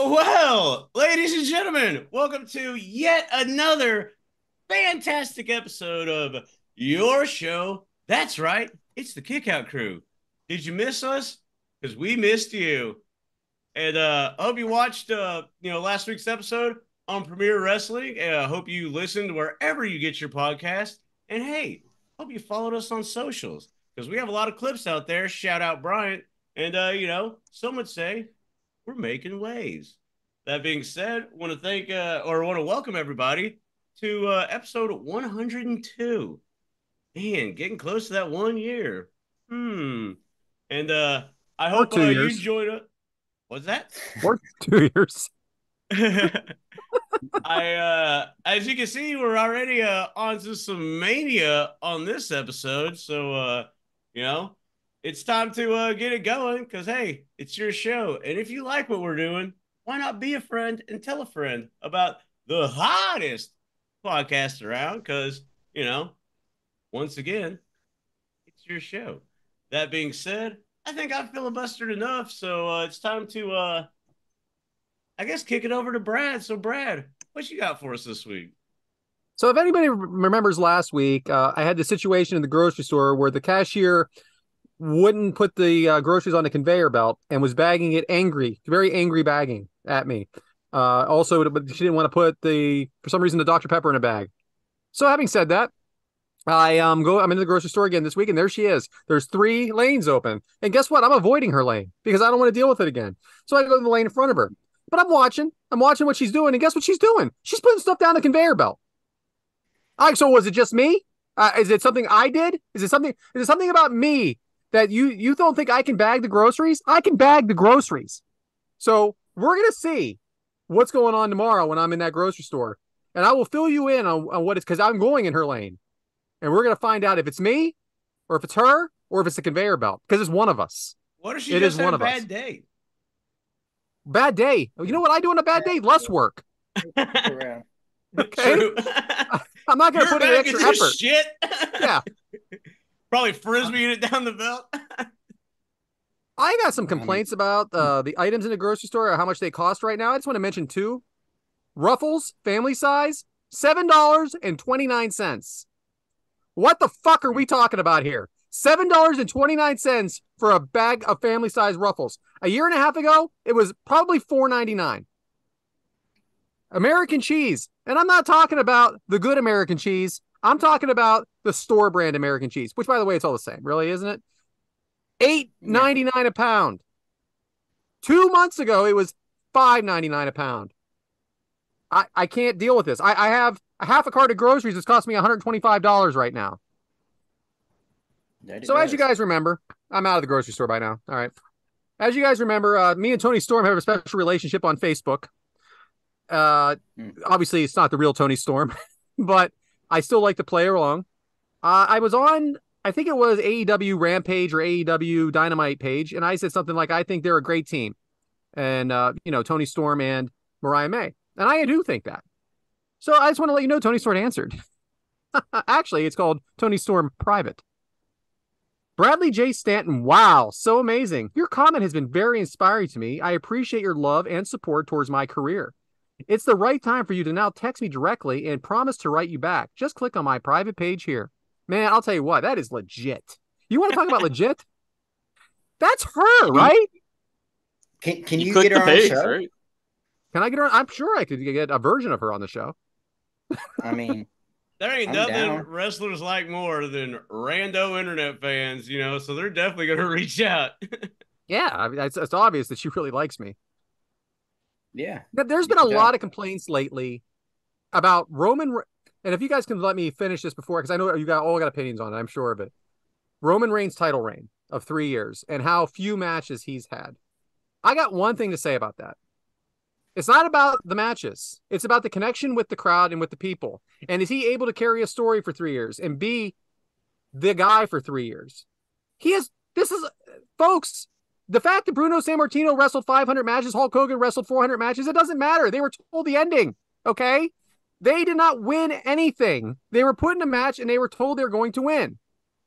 Well, ladies and gentlemen, welcome to yet another fantastic episode of your show. That's right, it's the Kickout Crew. Did you miss us? Because we missed you. And I hope you watched last week's episode on Premier Wrestling. I hope you listened wherever you get your podcast. And hey, hope you followed us on socials because we have a lot of clips out there. Shout out Bryant. And some would say we're making waves. That being said, want to thank or want to welcome everybody to episode 102. Man, getting close to that 1 year. And I Or hope 2 years. you join us. What's that? Or 2 years. As you can see, we're already on to some mania on this episode. So it's time to get it going because hey, it's your show. And if you like what we're doing, why not be a friend and tell a friend about the hottest podcast around? Because, once again, it's your show. That being said, I think I've filibustered enough. So it's time to, I guess, kick it over to Brad. So, Brad, what you got for us this week? So if anybody remembers last week, I had the situation in the grocery store where the cashier wouldn't put the groceries on the conveyor belt and was bagging it very angry bagging at me. But she didn't want to put for some reason, the Dr. Pepper in a bag. So having said that, I'm in the grocery store again this week, and there she is. There's 3 lanes open. And guess what? I'm avoiding her lane because I don't want to deal with it again. So I go to the lane in front of her. But I'm watching what she's doing, and guess what she's doing? She's putting stuff down the conveyor belt. All right, so was it just me? Is it something I did? Is it something about me that you don't think I can bag the groceries? I can bag the groceries. So we're gonna see what's going on tomorrow when I'm in that grocery store, and I will fill you in on what it's because I'm going in her lane, and we're gonna find out if it's me, or if it's her, or if it's the conveyor belt because it's one of us. What if she just had a bad day? Bad day. You know what I do on a bad day? Less work. Okay. I'm not going to put in extra effort. Shit. Yeah. Probably frisbeeing it down the belt. I got some complaints about the items in the grocery store, or how much they cost right now. I just want to mention 2. Ruffles, family size, $7.29. What the fuck are we talking about here? $7.29 for a bag of family size Ruffles. A year and a half ago, it was probably $4.99. American cheese. And I'm not talking about the good American cheese. I'm talking about the store brand American cheese, which, by the way, it's all the same, really, isn't it? $8.99 a pound. 2 months ago, it was $5.99 a pound. I can't deal with this. I have a half a cart of groceries that's cost me $125 right now. So as you guys remember, I'm out of the grocery store by now. All right. As you guys remember, me and Tony Storm have a special relationship on Facebook. Obviously, it's not the real Tony Storm, but I still like to play along. I was on, I think it was AEW Rampage or AEW Dynamite page, and I said something like, I think they're a great team. And, Tony Storm and Mariah May. And I do think that. So I just want to let you know Tony Storm answered. Actually, it's called Tony Storm Private. Bradley J. Stanton, wow, so amazing. Your comment has been very inspiring to me. I appreciate your love and support towards my career. It's the right time for you to now text me directly and promise to write you back. Just click on my private page here. Man, I'll tell you what, that is legit. You want to talk about legit? That's her, right? Can you get her on the show? Right? Can I get her? I'm sure I could get a version of her on the show. I mean... There ain't nothing wrestlers like more than rando internet fans, so they're definitely going to reach out. Yeah, I mean, it's obvious that she really likes me. Yeah. There's been a lot of complaints lately about Roman, and if you guys can let me finish this before, because I know you all got opinions on it, I'm sure of it. Roman Reigns' title reign of 3 years and how few matches he's had. I got one thing to say about that. It's not about the matches. It's about the connection with the crowd and with the people. And is he able to carry a story for 3 years and be the guy for 3 years? Folks, the fact that Bruno Sammartino wrestled 500 matches, Hulk Hogan wrestled 400 matches, it doesn't matter. They were told the ending, okay? They did not win anything. They were put in a match and they were told they were going to win.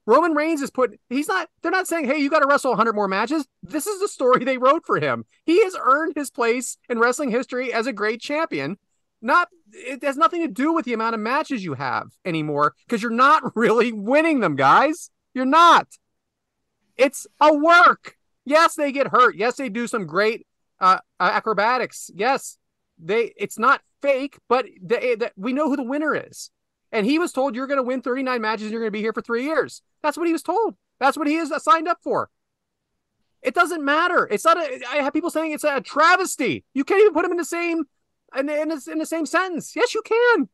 Roman Reigns is they're not saying, hey, you got to wrestle 100 more matches. This is the story they wrote for him. He has earned his place in wrestling history as a great champion. It has nothing to do with the amount of matches you have anymore, because you're not really winning them, guys. You're not. It's a work. Yes, they get hurt. Yes, they do some great acrobatics. Yes, it's not fake, but we know who the winner is. And he was told, you're going to win 39 matches and you're going to be here for 3 years. That's what he was told. That's what he is signed up for. It doesn't matter. It's not I have people saying it's a travesty. You can't even put him in the same in the same sentence. Yes, you can.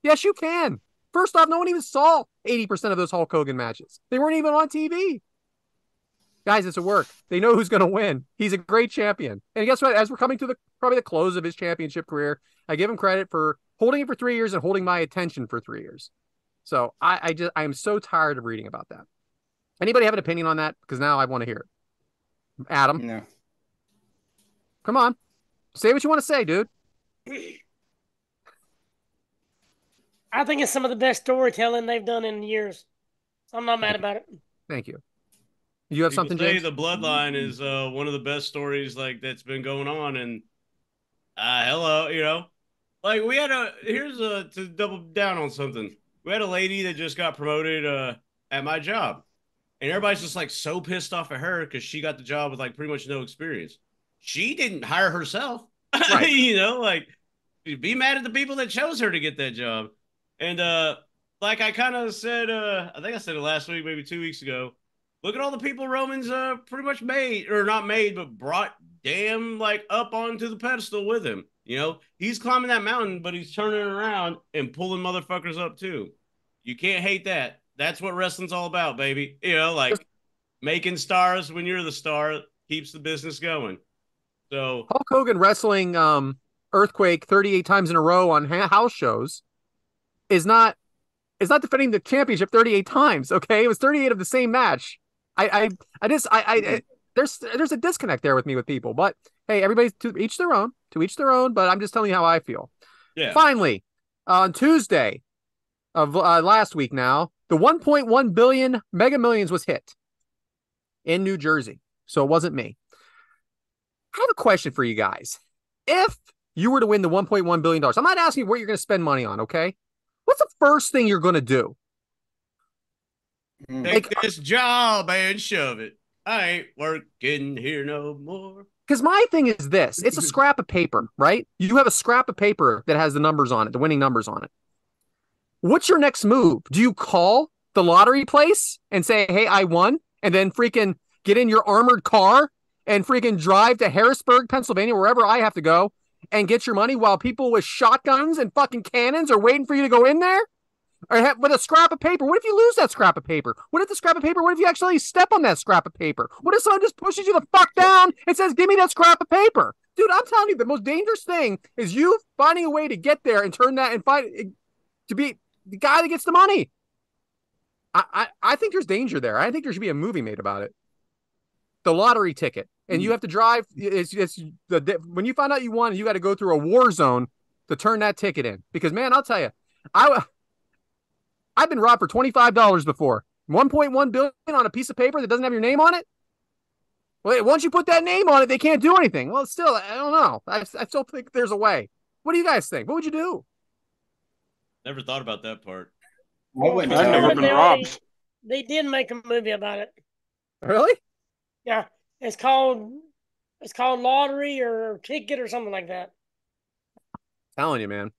Yes, you can. First off, no one even saw 80% of those Hulk Hogan matches. They weren't even on TV. Guys, it's a work. They know who's going to win. He's a great champion. And guess what? As we're coming to probably the close of his championship career, I give him credit for holding it for 3 years and holding my attention for 3 years. So I am so tired of reading about that. Anybody have an opinion on that? Because now I want to hear it. Adam? No. Come on. Say what you want to say, dude. I think it's some of the best storytelling they've done in years. So I'm not mad about it. Thank you. You have something, James? The Bloodline is one of the best stories that's been going on, and hello, like we had to double down on something. We had a lady that just got promoted at my job, and everybody's just like so pissed off at her because she got the job with like pretty much no experience. She didn't hire herself, right. Be mad at the people that chose her to get that job. And like I kind of said, I think I said it last week, maybe 2 weeks ago. Look at all the people Roman's pretty much brought damn up onto the pedestal with him. He's climbing that mountain, but he's turning around and pulling motherfuckers up too. You can't hate that. That's what wrestling's all about, baby. Making stars when you're the star keeps the business going. So Hulk Hogan wrestling Earthquake 38 times in a row on house shows is not defending the championship 38 times. Okay, it was 38 of the same match. There's a disconnect there with people, but hey, everybody's to each their own, but I'm just telling you how I feel. Yeah. Finally, on Tuesday of last week now, the 1.1 billion Mega Millions was hit in New Jersey. So it wasn't me. I have a question for you guys. If you were to win the $1.1 billion, I'm not asking you what you're going to spend money on, okay? What's the first thing you're going to do? Take this job and shove it. I ain't working here no more. Because my thing is this. It's a scrap of paper, right? You have a scrap of paper that has the numbers on it, the winning numbers on it. What's your next move? Do you call the lottery place and say, hey, I won? And then freaking get in your armored car and freaking drive to Harrisburg, Pennsylvania, wherever I have to go, and get your money while people with shotguns and fucking cannons are waiting for you to go in there? Or with a scrap of paper? What if you lose that scrap of paper? What if you actually step on that scrap of paper? What if someone just pushes you the fuck down and says, give me that scrap of paper? Dude, I'm telling you, the most dangerous thing is you finding a way to get there and turn that and find to be the guy that gets the money. I think there's danger there. I think there should be a movie made about it. The lottery ticket. And you have to drive. When you find out you won, you got to go through a war zone to turn that ticket in. Because, man, I'll tell you, I've been robbed for $25 before. 1.1 billion on a piece of paper that doesn't have your name on it. Well, once you put that name on it, they can't do anything. Well, still, I don't know. I still think there's a way. What do you guys think? What would you do? Never thought about that part. I've never been robbed. They did make a movie about it. Really? Yeah. It's called Lottery or Ticket or something like that. Telling you, man.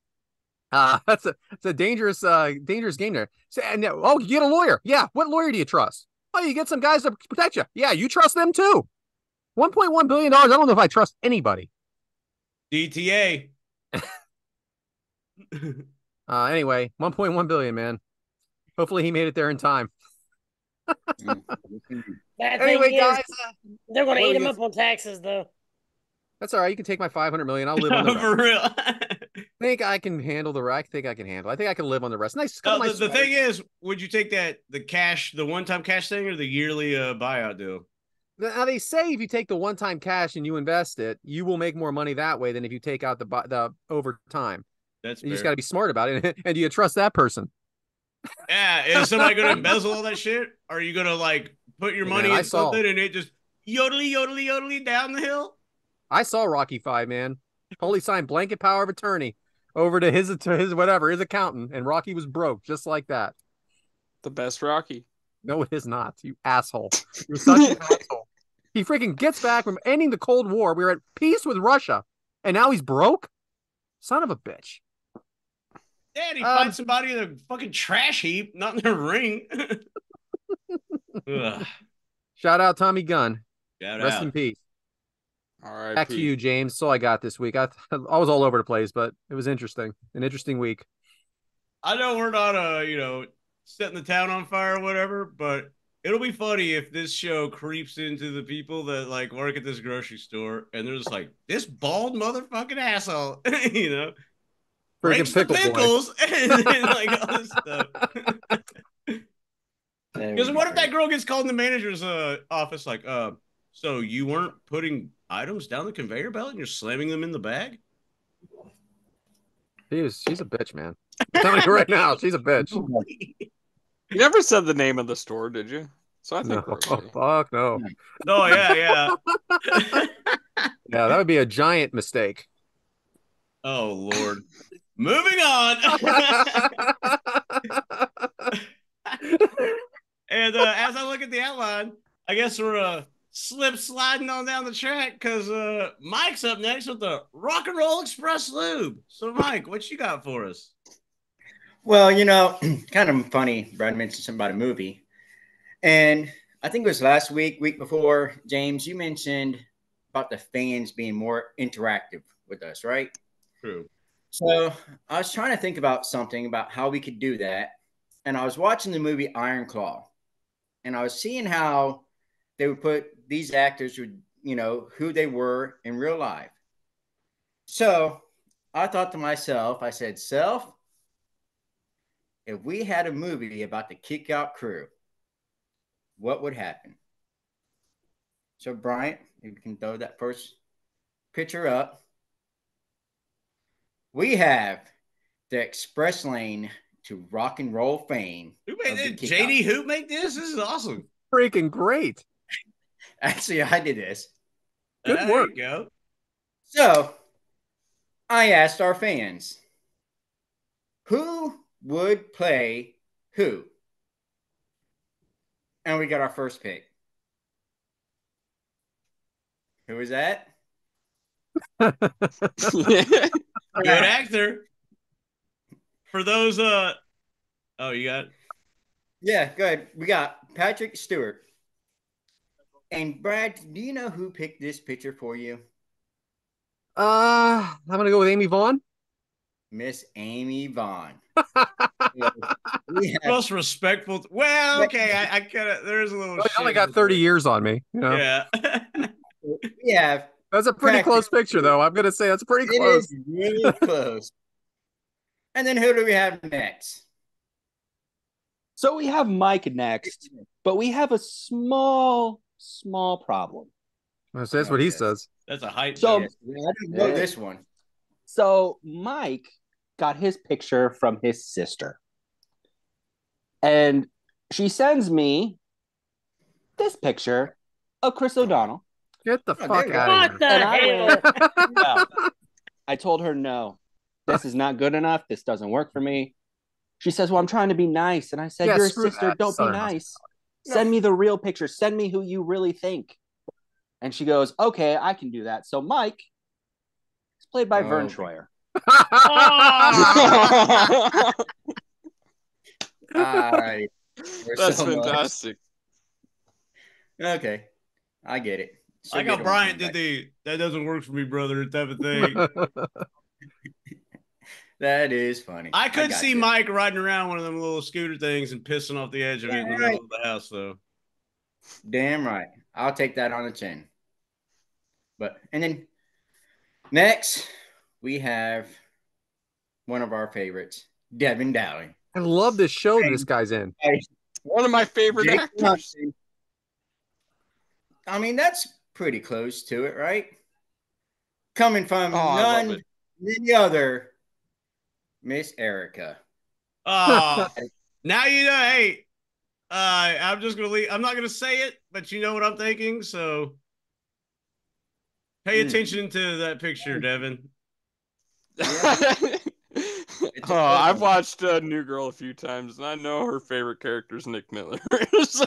It's a dangerous game there. So, you get a lawyer. Yeah. What lawyer do you trust? Oh, you get some guys to protect you. Yeah, you trust them too. $1.1 billion. I don't know if I trust anybody. DTA. Anyway, 1.1 billion, man. Hopefully he made it there in time. Anyway, guys, they're going to eat him up on taxes, though. That's all right. You can take my 500 million. I'll live on the rest. For real. I think I can handle the rest. I think I can live on the rest. Nice. The thing is, would you take the one-time cash thing, or the yearly buyout deal? Now they say if you take the one-time cash and you invest it, you will make more money that way than if you take out the over time. That's you just got to be smart about it. And do you trust that person? Yeah, is somebody going to embezzle all that shit? Or are you going to like put your money in something and it just yodely, yodely, yodely down the hill? I saw Rocky 5, man. Paulie signed blanket power of attorney over to his whatever, his accountant, and Rocky was broke just like that. The best Rocky. No, it is not. You asshole. You're such an asshole. He freaking gets back from ending the Cold War. We were at peace with Russia, and now he's broke? Son of a bitch. Yeah, he finds somebody in a fucking trash heap, not in their ring. Shout out Tommy Gunn. Rest in peace. All right. Back to you, James. So I got this week. I was all over the place, but it was interesting. An interesting week. I know we're not setting the town on fire or whatever, but it'll be funny if this show creeps into the people that like work at this grocery store and they're just like, this bald motherfucking asshole, breaks the pickles and like all this stuff. Because what if that girl gets called in the manager's office like, so you weren't putting items down the conveyor belt and you're slamming them in the bag? She's a bitch, man. I'm telling you right now, she's a bitch. You never said the name of the store, did you? So I think no. Oh, fuck no. Oh yeah. Yeah, that would be a giant mistake. Oh Lord. Moving on. And as I look at the outline, I guess we're sliding on down the track because Mike's up next with the Rock and Roll Express Lube. So Mike, what you got for us? Well, kind of funny. Brad mentioned something about a movie. And I think it was last week before, James, you mentioned about the fans being more interactive with us, right? True. So I was trying to think about something about how we could do that. And I was watching the movie Iron Claw. And I was seeing how they would put these actors would, who they were in real life. So I thought to myself, I said, self, if we had a movie about the Kick Out crew, what would happen? So, Bryant, if you can throw that first picture up. We have the express lane to rock and roll fame. Who made this? JD Hoop make this? This is awesome. Freaking great. Actually, I did this. Good work. There you go. So, I asked our fans, who would play who? And we got our first pick. Who was that? Good actor. For those you got? Yeah, good. We got Patrick Stewart. And Brad, do you know who picked this picture for you? I'm gonna go with Amy Vaughn. Miss Amy Vaughn. Most respectful. Well, okay, I kind of. There's a little. I only got 30 years on me. Yeah. Yeah. That's a pretty close picture, though. I'm gonna say that's pretty close. It is really close. And then who do we have next? So we have Mike next, but we have a small problem. That's what he says. That's a hype. So I didn't know this one. So Mike got his picture from his sister. And she sends me this picture of Chris O'Donnell. Get the fuck out of here. I told her, no, this is not good enough. This doesn't work for me. She says, well, I'm trying to be nice. And I said, you're a sister. Don't be nice. Send me the real picture. Send me who you really think. And she goes, okay, I can do that. So Mike is played by Vern Troyer. That's fantastic. Okay, I get it. Like how Bryant did that doesn't work for me, brother, type of thing. That is funny. I could see Mike riding around one of them little scooter things and pissing off the edge of it in the middle of the house, though. Damn right. I'll take that on the chin. And then next, we have one of our favorites, Devyn Dowling. I love this show this guy's in. One of my favorite actors. I mean, that's pretty close to it, right? Coming from none than the other, Miss Erica. Oh, Now you know. Hey, I'm just gonna leave. I'm not gonna say it, but you know what I'm thinking. So pay attention to that picture, Devyn. Yeah. Oh, I've watched New Girl a few times, and I know her favorite character is Nick Miller. So...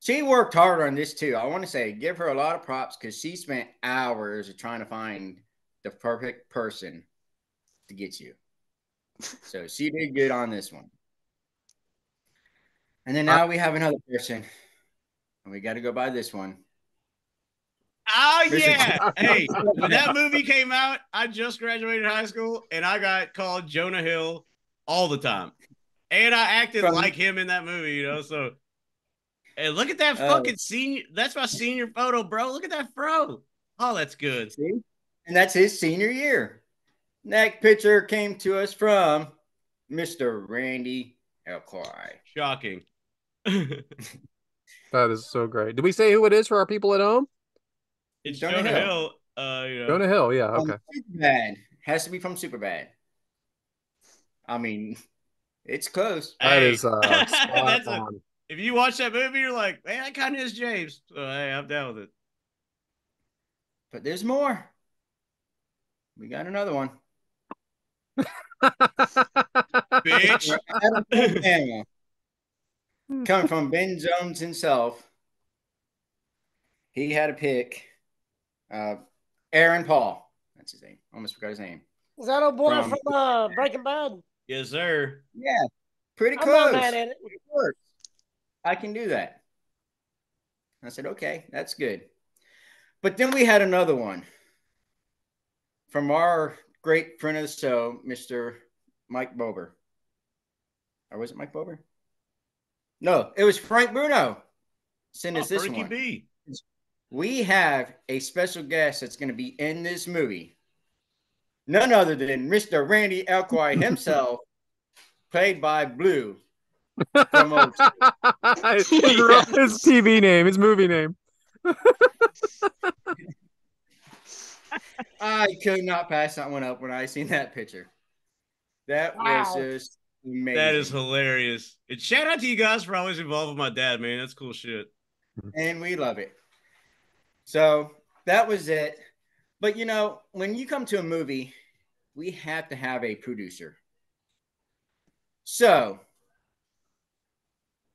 She worked hard on this too. I want to say, give her a lot of props because she spent hours trying to find the perfect person to get you. So she did good on this one. And then now we have another person. And we got to go by this one. Oh, yeah. Hey, when that movie came out, I just graduated high school and I got called Jonah Hill all the time. And I acted like him in that movie, you know. So, hey, look at that fucking senior. That's my senior photo, bro. Look at that fro. Oh, that's good. See? And that's his senior year. Next picture came to us from Mr. Randy Elcoy. Shocking. That is so great. Did we say who it is for our people at home? It's Jonah Hill. Jonah Hill, yeah, okay. Superbad. Has to be from Superbad. I mean, it's close. That is spot on. If you watch that movie, you're like, man, that kind of is James. So, hey, I'm down with it. But there's more. We got another one. Bitch. Coming from Ben Jones himself. He had a pick. Aaron Paul. That's his name. Almost forgot his name. Is that old boy from Breaking Bad? Yes, sir. Yeah. Pretty close. I'm not mad at it. I can do that. I said, okay, that's good. But then we had another one from our great friend of the show, Mr. Mike Bober. Or was it Mike Bober? No, it was Frank Bruno. Send us this Frankie one. B. We have a special guest that's going to be in this movie. None other than Mr. Randy Elcoy himself, played by Blue. From his TV name, his movie name. I could not pass that one up when I seen that picture. That was just amazing. That is hilarious. And shout out to you guys for always involved with my dad, man. That's cool shit. And we love it. So that was it. But you know, when you come to a movie, we have to have a producer. So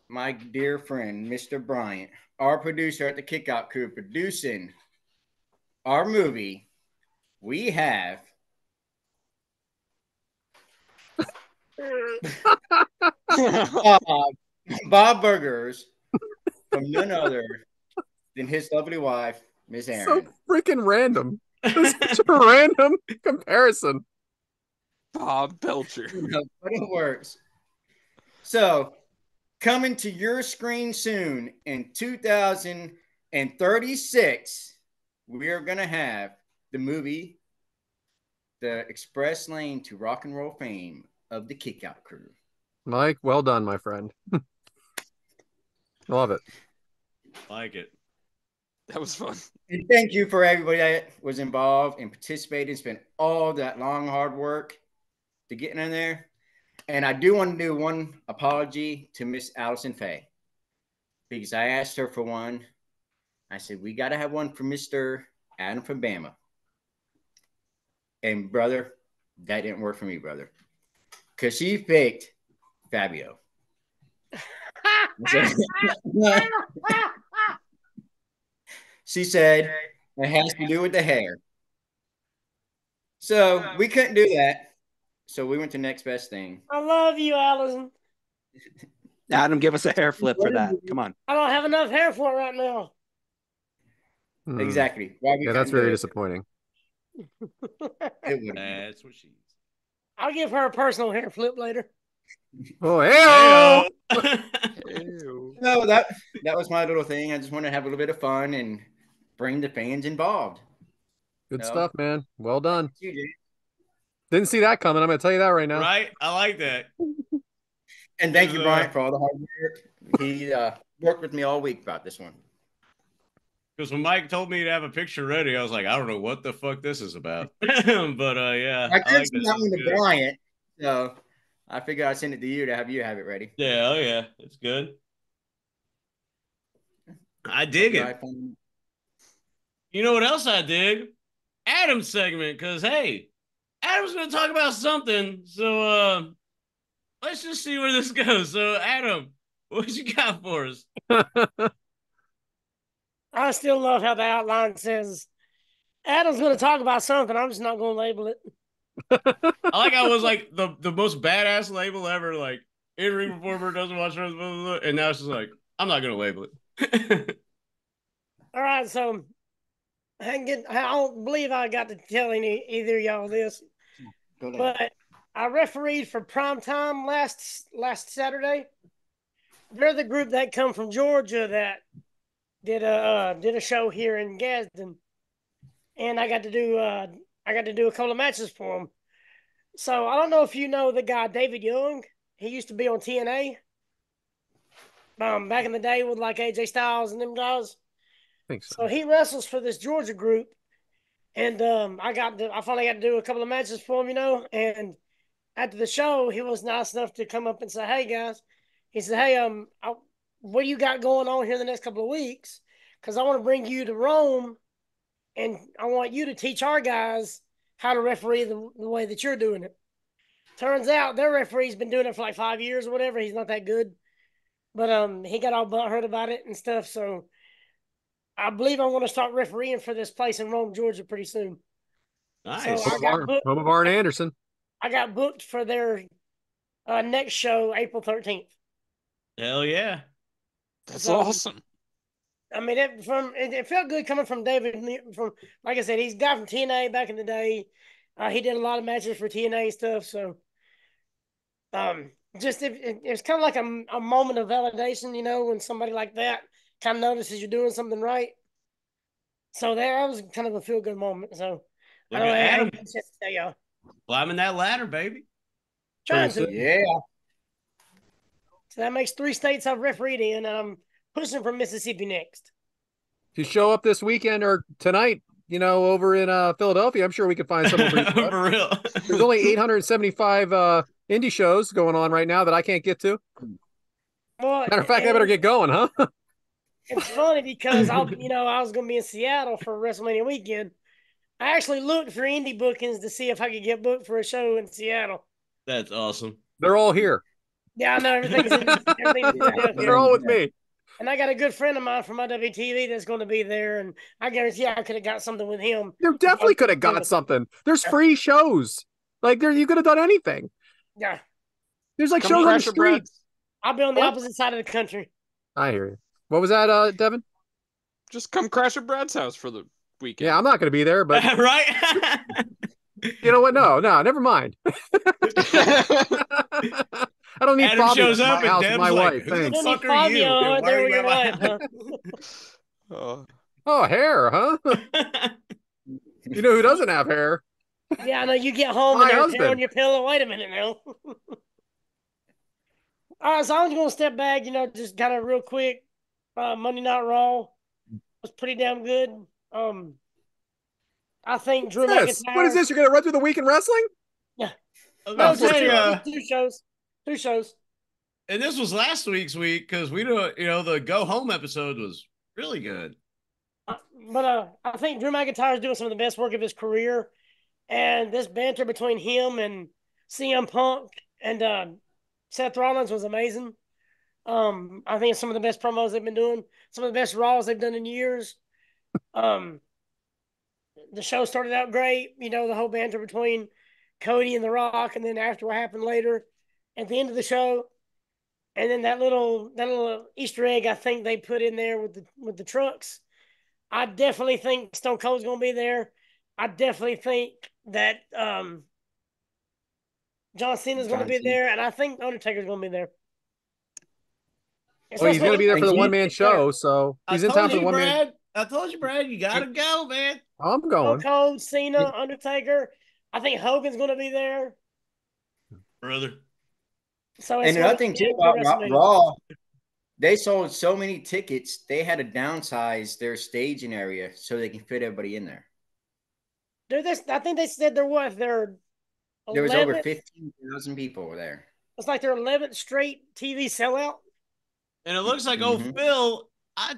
my dear friend, Mr. Bryant, our producer at the Kickout Crew, producing our movie, we have Bob Burgers from none other than his lovely wife, Miss Aaron. So freaking random. Such a random comparison. Bob Belcher. But it works. So, coming to your screen soon in 2036, we are going to have the movie, The Express Lane to Rock and Roll Fame of the Kickout Crew. Mike, well done, my friend. Love it. Like it. That was fun. And thank you for everybody that was involved and participated and spent all that long, hard work to getting in there. And I do want to do one apology to Miss Allison Faye, because I asked her for one. I said, we got to have one for Mr. Adam from Bama. And brother, that didn't work for me, brother. Because she picked Fabio. She said it has to do with the hair. So we couldn't do that. So we went to next best thing. I love you, Allison. Adam, give us a hair flip for that. Come on. I don't have enough hair for it right now. Exactly. Yeah, that's very disappointing. That's what she's. I'll give her a personal hair flip later. Oh, hey! No, that was my little thing. I just wanted to have a little bit of fun and bring the fans involved. Good stuff, man. Well done. Didn't see that coming. I'm going to tell you that right now. Right? I like that. And thank you, Brian, for all the hard work. He worked with me all week about this one. Because when Mike told me to have a picture ready, I was like, I don't know what the fuck this is about. But yeah. I could see that one to Bryant. So I figured I'd send it to you to have it ready. Yeah, oh yeah, it's good. I dig it. You know what else I dig? Adam's segment, because hey, Adam's gonna talk about something. So let's just see where this goes. So Adam, what you got for us? I still love how the outline says Adam's going to talk about something. I'm just not going to label it. I like how it was like the most badass label ever. Like in-ring performer doesn't watch wrestling, blah, blah, blah, and now it's just like I'm not gonna label it. All right, so I don't believe I got to tell either of y'all this, but I refereed for Prime Time last Saturday. They're the group that come from Georgia that did a show here in Gadsden, and I got to do a couple of matches for them. So I don't know if you know the guy David Young. He used to be on TNA. Back in the day with like AJ Styles and them guys. I think so. So he wrestles for this Georgia group, and I finally got to do a couple of matches for him, And after the show, he was nice enough to come up and say, "Hey guys," he said, "Hey, what do you got going on here the next couple of weeks? Because I want to bring you to Rome, and I want you to teach our guys how to referee the way that you're doing it." Turns out their referee's been doing it for like 5 years or whatever. He's not that good, but he got all butthurt about it and stuff. So I believe I'm going to start refereeing for this place in Rome, Georgia, pretty soon. Nice. So home of Arn Anderson. I got booked for their next show, April 13th. Hell yeah. That's awesome. I mean, it felt good coming from David. From, like I said, he's a guy from TNA back in the day. He did a lot of matches for TNA stuff. So, just it's kind of like a moment of validation, when somebody like that kind of notices you're doing something right. So that was kind of a feel good moment. So Look at Adam. Y'all. Climbing that ladder, baby. Trying to. Yeah. So that makes 3 states I've refereed in, and I'm pushing for Mississippi next. If you show up this weekend or tonight, over in Philadelphia, I'm sure we could find someone for real. There's only 875 indie shows going on right now that I can't get to. Well, matter of fact, I better get going, huh? It's funny because I was going to be in Seattle for WrestleMania weekend. I actually looked for indie bookings to see if I could get booked for a show in Seattle. That's awesome. They're all here. Yeah, I know everything's They're all with me. And I got a good friend of mine from IWTV that's going to be there, and I guarantee I could have got something with him. You definitely could have got something. There's free shows. Like you could have done anything. Yeah. There's like shows on the street. I'll be on the opposite side of the country. I hear you. What was that, Devyn? Just come crash at Brad's house for the weekend. Yeah, I'm not going to be there, but right. You know what? No, never mind. I don't need Adam Bobby shows at up my house and with my Dev's wife. like, Thanks. who the fuck are you? And why are you at my Oh, hair, huh? You know who doesn't have hair? Yeah, I know. You get home and there's hair on your pillow. Wait a minute now. All right, so I'm just going to step back, just kind of real quick. Monday Night Raw was pretty damn good. I think Drew McIntyre. What is this? You're going to run through the week in wrestling? Yeah. No, two shows. 2 shows. And this was last week's week because we don't, the go home episode was really good. But I think Drew McIntyre is doing some of the best work of his career, and this banter between him and CM Punk and Seth Rollins was amazing. I think it's some of the best promos they've been doing, some of the best Raws they've done in years. The show started out great, the whole banter between Cody and The Rock, and then after what happened later at the end of the show, and then that little Easter egg I think they put in there with the trucks. I definitely think Stone Cold's going to be there. I definitely think that John Cena's going to be there, and I think Undertaker's going to be there. Well, he's going to be there for the one-man show, so he's in time for the one-man. I told you, Brad, you got to go, man. I'm going. Stone Cold, Cena, Undertaker. I think Hogan's going to be there. Brother. So and another thing, too, about Raw, they sold so many tickets, they had to downsize their staging area so they can fit everybody in there. I think they said there was over 15,000 people there. It's like their 11th straight TV sellout. And it looks like old Phil. I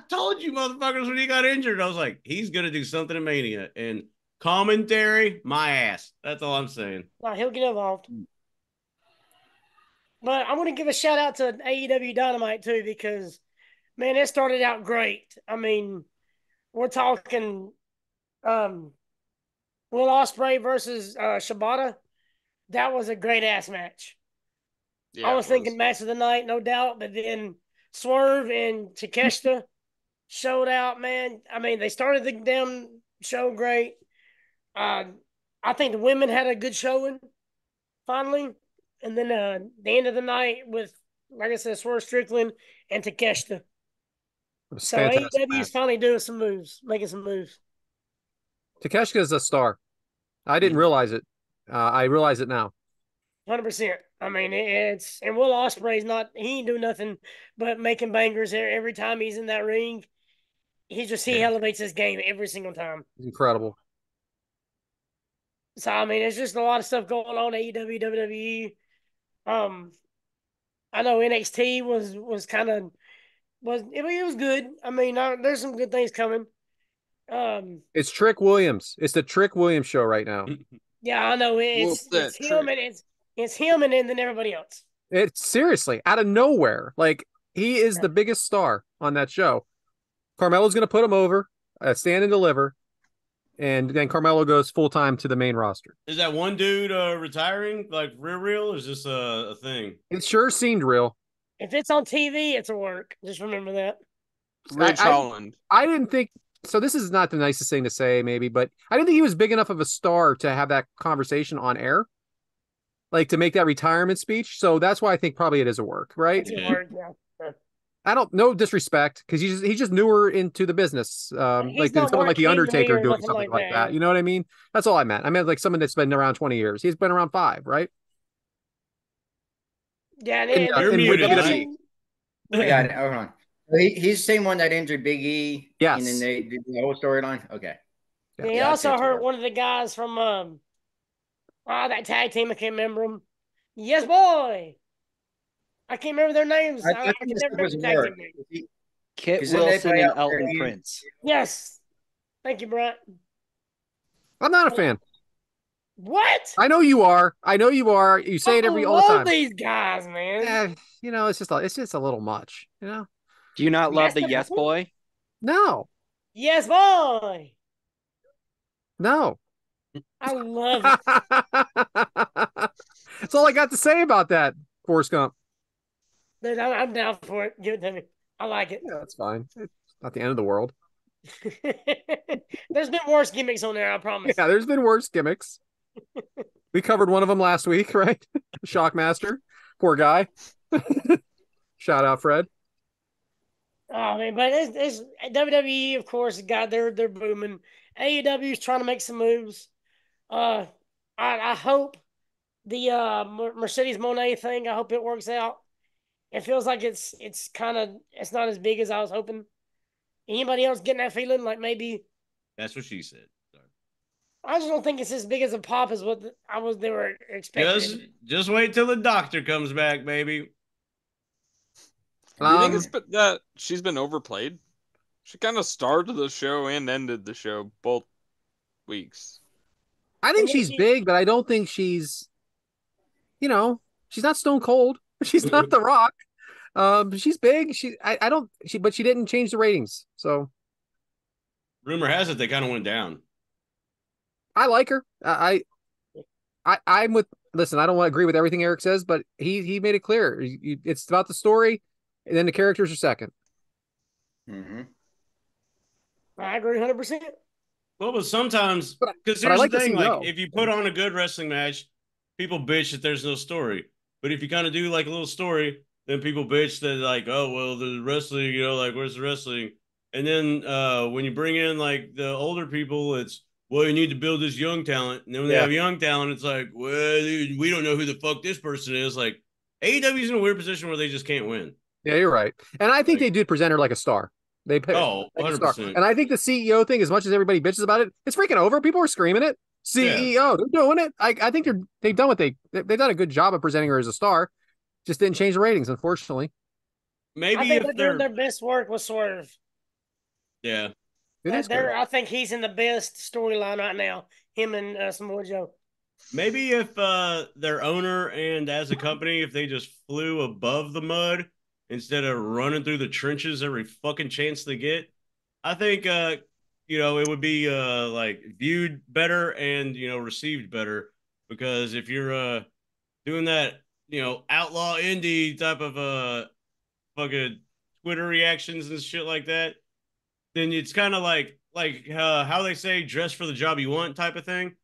told you motherfuckers when he got injured, I was like, he's gonna do something in Mania. And commentary, my ass. That's all I'm saying. No, he'll get involved. But I'm gonna give a shout out to AEW Dynamite too, because man, it started out great. I mean, we're talking Will Ospreay versus Shibata. That was a great ass match. Yeah, I was thinking match of the night, no doubt. But then Swerve and Takeshita showed out, man. I mean, they started the damn show great. I think the women had a good showing, finally. And then the end of the night with, like I said, Swerve Strickland and Takeshita. So AEW is finally doing some moves, making some moves. Takeshita is a star. I didn't realize it. I realize it now. 100%. I mean, it's and Will Ospreay's not. He ain't doing nothing but making bangers every time he's in that ring. He elevates his game every single time. Incredible. So I mean, it's just a lot of stuff going on AEW, WWE. I know NXT was kind of it was good. I mean, there's some good things coming. It's Trick Williams. It's the Trick Williams show right now. Yeah, I know it's him and it's him and then everybody else. It's seriously out of nowhere. Like he is the biggest star on that show. Carmelo's going to put him over, stand and deliver, and then Carmelo goes full time to the main roster. Is that one dude retiring? Like real? Or is this a thing? It sure seemed real. If it's on TV, it's a work. Just remember that. Rich Holland. I didn't think so. This is not the nicest thing to say, maybe, but I didn't think he was big enough of a star to have that conversation on air, like to make that retirement speech. So that's why I think probably it is a work, right? It's a work, yeah. I don't no disrespect because he's just newer into the business, like someone like the Undertaker doing something like that. You know what I mean? That's all I meant. I meant like someone that's been around 20 years. He's been around 5, right? Yeah, you're muted. Yeah, hold on. He's the same one that injured Big E. Yes. And then they did the whole storyline. Okay. Yeah, he also hurt one of the guys from that tag team. I can't remember them. Yes, boy. I can't remember their names. I can never remember the tag team name. Kit Wilson and Elton Prince. Yes. Thank you, Brett. I'm not a fan. What? I know you are. You say it all the time. I love these guys, man. Yeah, it's just a little much, you know? Do you not love the Yes Boy? No. Yes, boy. No. I love it. That's all I got to say about that, Forrest Gump. Dude, I'm down for it. Give it to me. I like it. Yeah, that's fine. It's not the end of the world. There's been worse gimmicks on there, I promise. Yeah, there's been worse gimmicks. We covered one of them last week, right? Shockmaster. Poor guy. Shout out, Fred. Oh, man, but it's WWE, of course, they're booming. AEW is trying to make some moves. I hope the Mercedes Moné thing, I hope it works out. It feels like it's not as big as I was hoping. Anybody else getting that feeling? Like maybe that's what she said. Sorry. I just don't think it's as big as a pop as what they were expecting. Just wait till the doctor comes back, baby. Do you think it's that she's been overplayed? She kind of started the show and ended the show both weeks. I think she's big, but I don't think she's, she's not Stone Cold. She's not The Rock. She's big. But she didn't change the ratings. So, rumor has it they kind of went down. I like her. I'm with. Listen, I don't want to agree with everything Eric says, but he made it clear. It's about the story, and then the characters are second. Mm-hmm. I agree 100%. Well, but sometimes, because here's the thing, like if you put on a good wrestling match, people bitch that there's no story. But if you kind of do like a little story, then people bitch that like, oh, well, the wrestling, like where's the wrestling? And then when you bring in like the older people, it's, well, you need to build this young talent. And then when they have young talent, it's like, well, dude, we don't know who the fuck this person is. Like AEW's in a weird position where they just can't win. Yeah, you're right. And I think they did present her like a star. They picked 100%. And I think the CEO thing, as much as everybody bitches about it, it's freaking over. People are screaming it. CEO. They're doing it. I think they've done they've done a good job of presenting her as a star. Just didn't change the ratings, unfortunately. Maybe I think they're doing their best work with Swerve. Yeah. I think he's in the best storyline right now. Him and Samoa Joe. Maybe if their owner and as a company, if they just flew above the mud instead of running through the trenches every fucking chance they get, I think it would be like viewed better and received better. Because if you're doing that, outlaw indie type of fucking Twitter reactions and shit like that, then it's kind of like how they say dress for the job you want type of thing.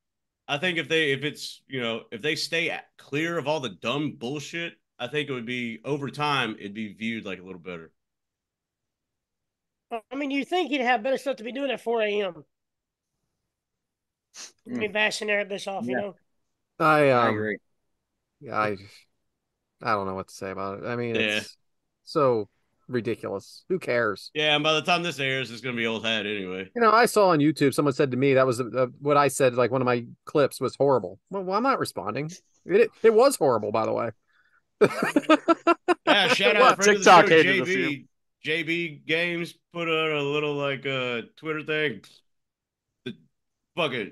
I think if they stay clear of all the dumb bullshit, I think it would be over time it'd be viewed like a little better. I mean, you think he'd have better stuff to be doing at 4 a.m. Be bashing Eric Bischoff, I agree. Yeah, I don't know what to say about it. I mean, it's so ridiculous. Who cares? Yeah, and by the time this airs, it's gonna be old hat anyway. I saw on YouTube someone said to me that was what I said. Like one of my clips was horrible. Well, I'm not responding. It was horrible, by the way. Yeah, shout out friend TikTok of the show, JB. JB Games put out a little Twitter thing. Fucking,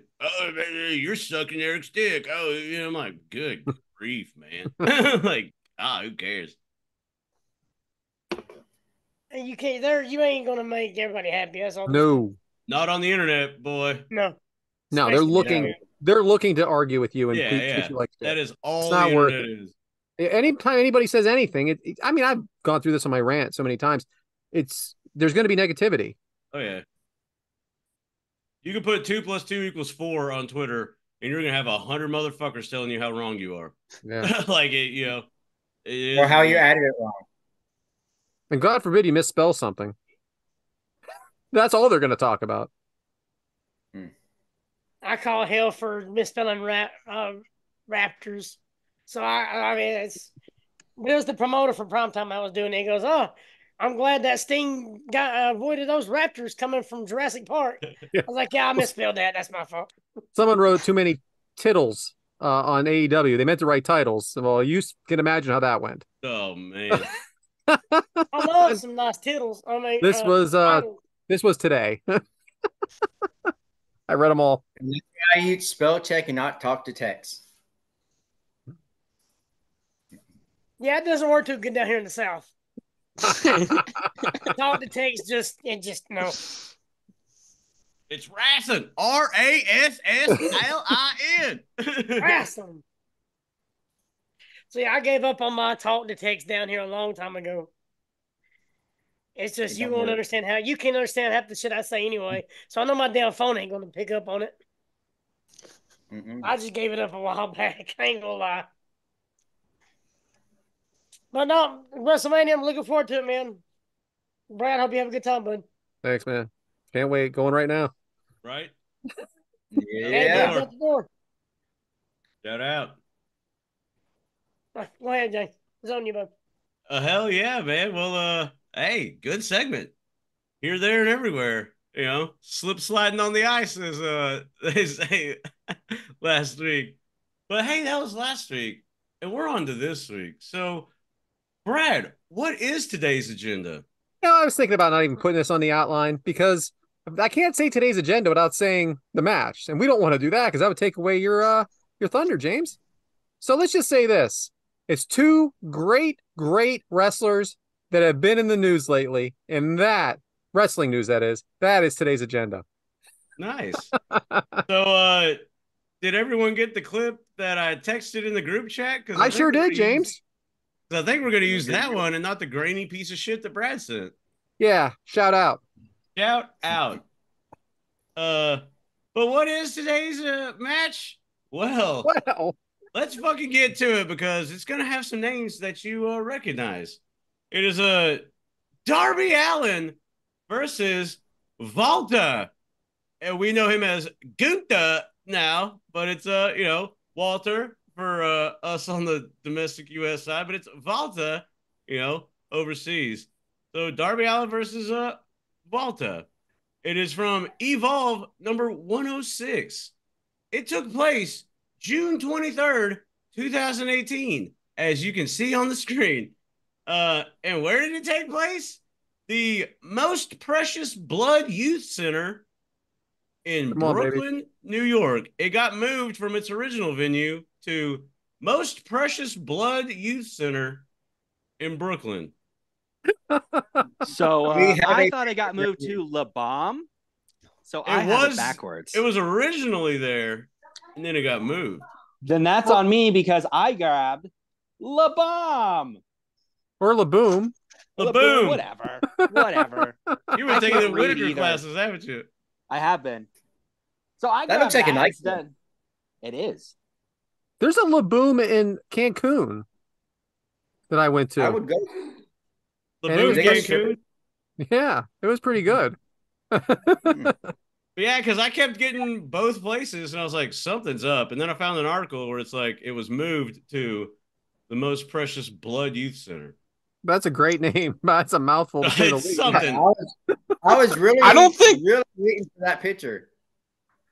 you're sucking Eric's dick. Oh, I'm like, good grief, man. Like, who cares? And you can't. You ain't gonna make everybody happy. That's all. No, not on the internet, boy. No. They're looking. They're looking to argue with you and preach what you like to do. That is all. It's not worth it. Anytime anybody says anything, I mean, I've gone through this on my rant so many times. There's going to be negativity. Oh yeah. You can put 2 + 2 = 4 on Twitter, and you're gonna have 100 motherfuckers telling you how wrong you are. Yeah. Like it or how you added it wrong. And God forbid you misspell something. That's all they're going to talk about. I call hell for misspelling Raptors. So I mean, it was the promoter for Primetime I was doing it. He goes, "Oh, I'm glad that Sting avoided those Raptors coming from Jurassic Park." Yeah. I was like, "Yeah, I misspelled that. That's my fault." Someone wrote too many tittles on AEW. They meant to write titles. Well, you can imagine how that went. Oh man. I love some nice tittles. I mean, this was today. I read them all. I use spell check and not talk to text. Yeah, it doesn't work too good down here in the South. Talk to text just no. It's Rassin. RASSLIN. Rassin. See, I gave up on my talk to text down here a long time ago. It's just you won't understand how you can't understand half the shit I say anyway. So I know my damn phone ain't gonna pick up on it. I just gave it up a while back. I ain't gonna lie. But no, WrestleMania, I'm looking forward to it, man. Brad, hope you have a good time, bud. Thanks, man. Can't wait. Going right now. Right? Yeah. Out the door. Shout out. Go ahead, Jay. It's on you, bud. Hell yeah, man. Well, hey, good segment. Here, there, and everywhere. Slip sliding on the ice, as they say last week. But hey, that was last week, and we're on to this week. So, Brad, what is today's agenda? I was thinking about not even putting this on the outline because I can't say today's agenda without saying the match, and we don't want to do that because that would take away your thunder, James. So let's just say this: it's two great wrestlers that have been in the news lately, and that wrestling news that is today's agenda. Nice. So, did everyone get the clip that I texted in the group chat? Because I sure did, James. I think we're going to use that one and not the grainy piece of shit that Brad sent. Yeah, shout out. Shout out. But what is today's match? Well, let's fucking get to it because it's going to have some names that you recognize. It is Darby Allin versus Walter. And we know him as Gunther now, but it's Walter for us on the domestic US side, but it's Walter, overseas. So Darby Allin versus Walter. It is from Evolve number 106. it took place June 23rd, 2018, as you can see on the screen. And where did it take place? The Most Precious Blood Youth Center in Brooklyn, New York. It got moved from its original venue to Most Precious Blood Youth Center in Brooklyn. So I thought it got moved to La Bombe. So I had it backwards. It was originally there, and then it got moved. Then that's on me because I grabbed La Bombe. Or La Boom. La Boom. Whatever. You were taking the Whitaker classes, haven't you? I have been. So that looks like a nice then. It is. There's a La Boom in Cancun that I went to. I would go. La Boom Cancun? Yeah, it was pretty good. Yeah, because I kept getting both places, and I was like, something's up. And then I found an article where it's like it was moved to the Most Precious Blood Youth Center. That's a great name. That's a mouthful. It's something. I was really, really waiting for that picture.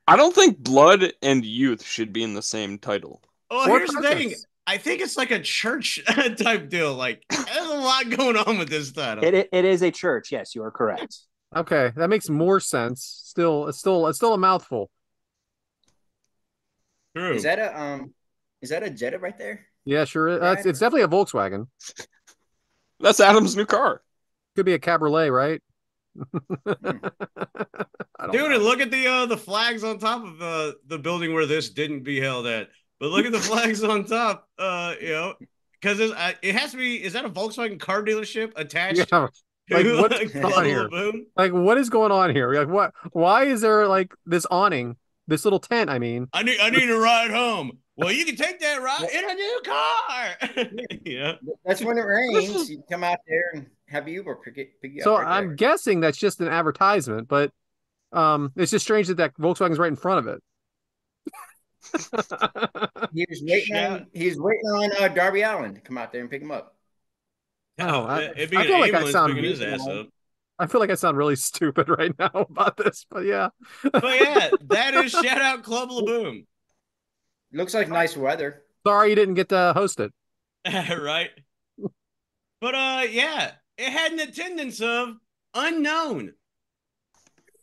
I don't think blood and youth should be in the same title. Oh, here's the thing. I think it's like a church type deal. Like, there's a lot going on with this title. It is a church. Yes, you are correct. Okay, that makes more sense. It's still a mouthful. True. Is that a Jetta right there? Yeah, sure. It's definitely a Volkswagen. That's Adam's new car. Could be a Cabriolet, right? Dude, and look at the flags on top of the building where this didn't be held at. But look at the flags on top. Because it has to be. Is that a Volkswagen car dealership attached? Yeah. Like what's going on here? Like what is going on here? Like what? Why is there like this awning? This little tent? I mean, I need to ride home. Well, you can take that ride in a new car. Yeah, that's when it rains. You come out there and have Uber pick you up. So I'm guessing that's just an advertisement, but it's just strange that Volkswagen's right in front of it. He was waiting on Darby Allin to come out there and pick him up. Oh, I feel like I sound his ass up. I feel like I sound really stupid right now about this, but yeah. But yeah, that is shout out Club Laboom. Looks like nice weather. Sorry you didn't get to host it. Right. But yeah, it had an attendance of unknown.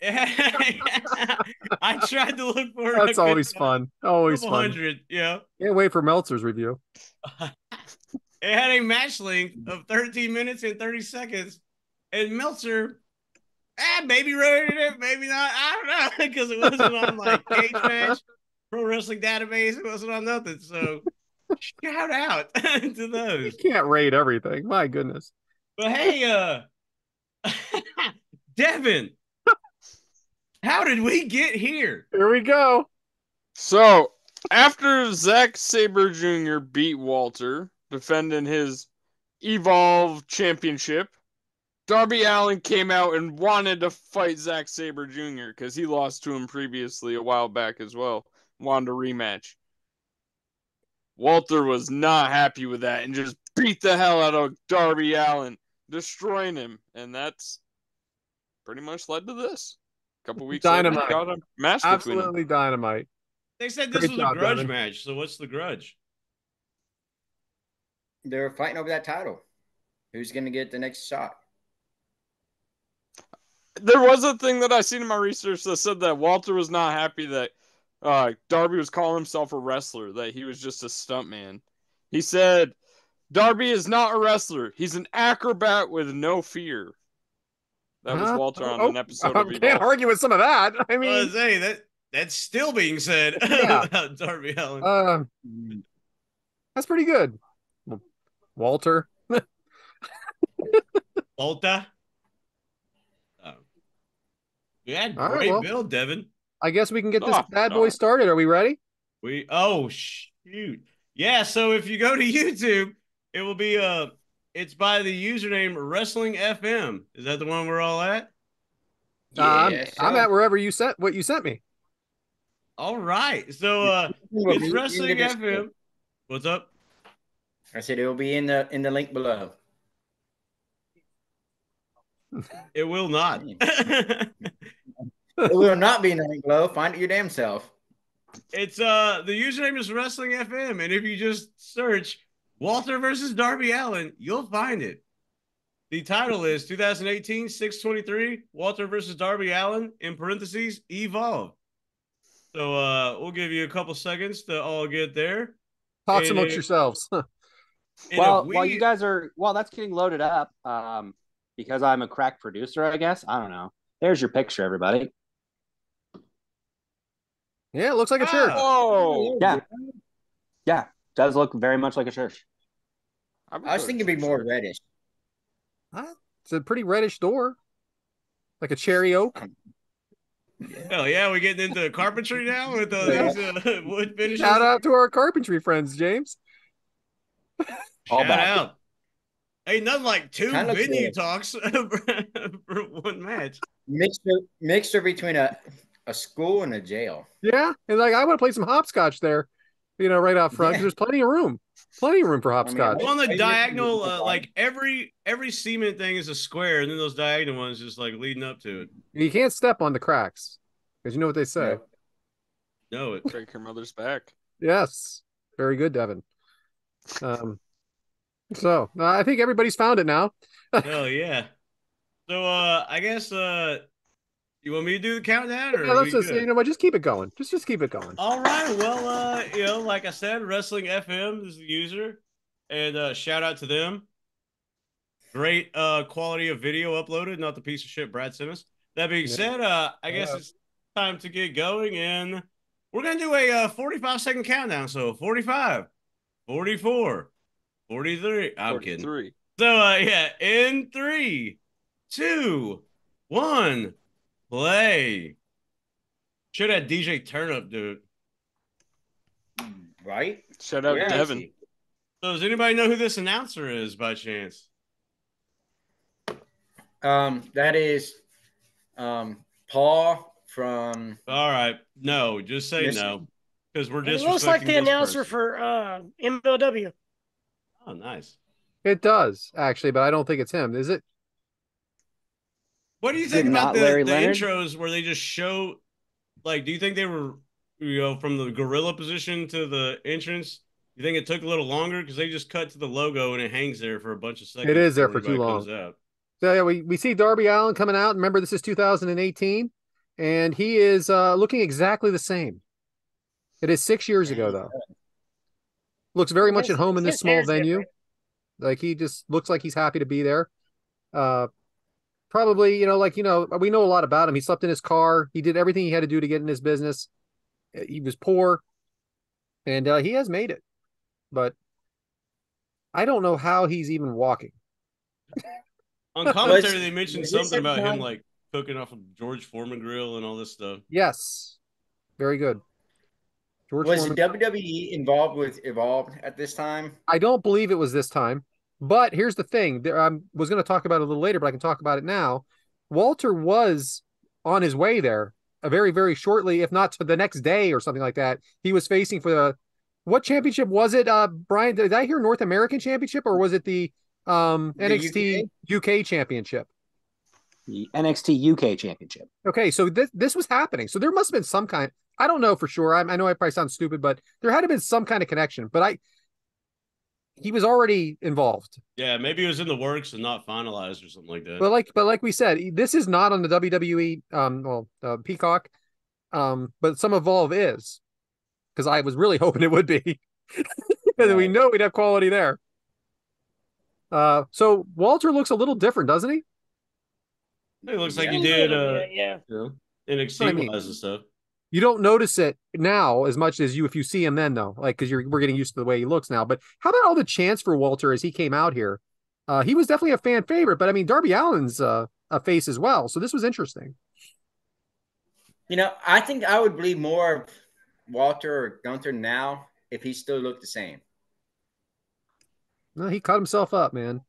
I tried to look for That's always fun. Always fun. 100, yeah. Can't wait for Meltzer's review. It had a match length of 13 minutes and 30 seconds. And Meltzer, maybe rated it, maybe not. I don't know, because it wasn't on like Cage Match, Pro Wrestling Database. It wasn't on nothing. So shout out to those. You can't rate everything. My goodness. But hey, Devyn, how did we get here? Here we go. So after Zack Sabre Jr. beat Walter, defending his Evolve Championship, Darby Allin came out and wanted to fight Zack Sabre Jr. because he lost to him previously a while back as well. Wanted a rematch. Walter was not happy with that and just beat the hell out of Darby Allin, destroying him. And that's pretty much led to this. A couple weeks later, got a match between them. Absolutely dynamite. They said this was a grudge match, so what's the grudge? They're fighting over that title. Who's going to get the next shot? There was a thing that I seen in my research that said that Walter was not happy that Darby was calling himself a wrestler, that he was just a stuntman. He said, Darby is not a wrestler. He's an acrobat with no fear. That was Walter on an episode of Evolve. Can't argue with some of that. I mean, that's still being said about Darby Allin. That's pretty good. Walter. Volta. Yeah, great build, Devyn. I guess we can get this bad boy started. Are we ready? Shoot. Yeah, so if you go to YouTube, it will be it's by the username Wrestling FM. Is that the one we're all at? I'm at wherever you sent what you sent me. All right. So it's Wrestling FM. What's up? I said it will be in the link below. It will not. It will not be in the link below. Find it your damn self. It's the username is Wrestling FM, and if you just search Walter versus Darby Allin, you'll find it. The title is 2018 6/23 Walter versus Darby Allin in parentheses Evolve. So we'll give you a couple seconds to all get there. Talk amongst yourselves. While you guys are that's getting loaded up, because I'm a crack producer, I guess. I don't know. There's your picture, everybody. Yeah, it looks like a church. Oh, yeah, does look very much like a church. I was thinking it'd be more reddish. It's a pretty reddish door, like a cherry oak. Hell yeah, we're getting into carpentry now with these wood finishes. Shout out to our carpentry friends, James. All Shout out. Ain't nothing like two venue talks for one match. Mixture between a school and a jail. Yeah, and like I want to play some hopscotch there, right out front. There's plenty of room for hopscotch. On the diagonal, like every cement thing is a square, and then those diagonal ones just like leading up to it. You can't step on the cracks, because you know what they say. No, it break your mother's back. Yes, very good, Devyn. So I think everybody's found it now. Hell yeah. So I guess you want me to do the countdown, or let's just just keep it going. Just keep it going. All right. Well, like I said, Wrestling FM is the user, and shout out to them. Great quality of video uploaded, not the piece of shit Brad sent us. That being said, I guess it's time to get going, and we're gonna do a 45-second countdown. So 45, 44, 43. I'm 43. kidding. So in 3, 2, 1. Play. Should have DJ Turnup, dude. Right? Shout out Devyn. So does anybody know who this announcer is by chance? That is Paul from. All right. No, just say no. Because we're disrespecting. It looks like the announcer for MLW. Oh, nice. It does, actually, but I don't think it's him. Is it? What do you think about the intros where they just show, like, do you think they were, from the gorilla position to the entrance? You think it took a little longer? Because they just cut to the logo and it hangs there for a bunch of seconds. It is there for too long. So yeah, we see Darby Allin coming out. Remember, this is 2018, and he is looking exactly the same. It is 6 years ago, though. Looks very much at home in this small venue. Like, he just looks like he's happy to be there. Probably, we know a lot about him. He slept in his car. He did everything he had to do to get in his business. He was poor, and he has made it. But I don't know how he's even walking. On commentary, they mentioned something about him, like, cooking off of George Foreman grill and all this stuff. Yes. Very good. Was WWE involved with Evolve at this time? I don't believe it was this time. But here's the thing. I was going to talk about it a little later, but I can talk about it now. Walter was on his way there very, very shortly, if not to the next day or something like that. He was facing for what championship was it, Brian? Did I hear North American Championship, or was it the NXT UK Championship? The NXT UK Championship. Okay, so this was happening. So there must have been some kind. I don't know for sure. I know I probably sound stupid, but there had to have been some kind of connection. But he was already involved. Yeah, maybe it was in the works and not finalized or something like that. But like we said, this is not on the WWE Peacock, but some Evolve is, because I was really hoping it would be, because we know we'd have quality there. So Walter looks a little different, doesn't he? It looks like he did. NXT and stuff. You don't notice it now as much as if you see him then, though, like, because we're getting used to the way he looks now. But how about all the chants for Walter as he came out here? He was definitely a fan favorite, but I mean, Darby Allin's a face as well. So this was interesting. I think I would believe more of Walter or Gunther now if he still looked the same. No, he cut himself up, man.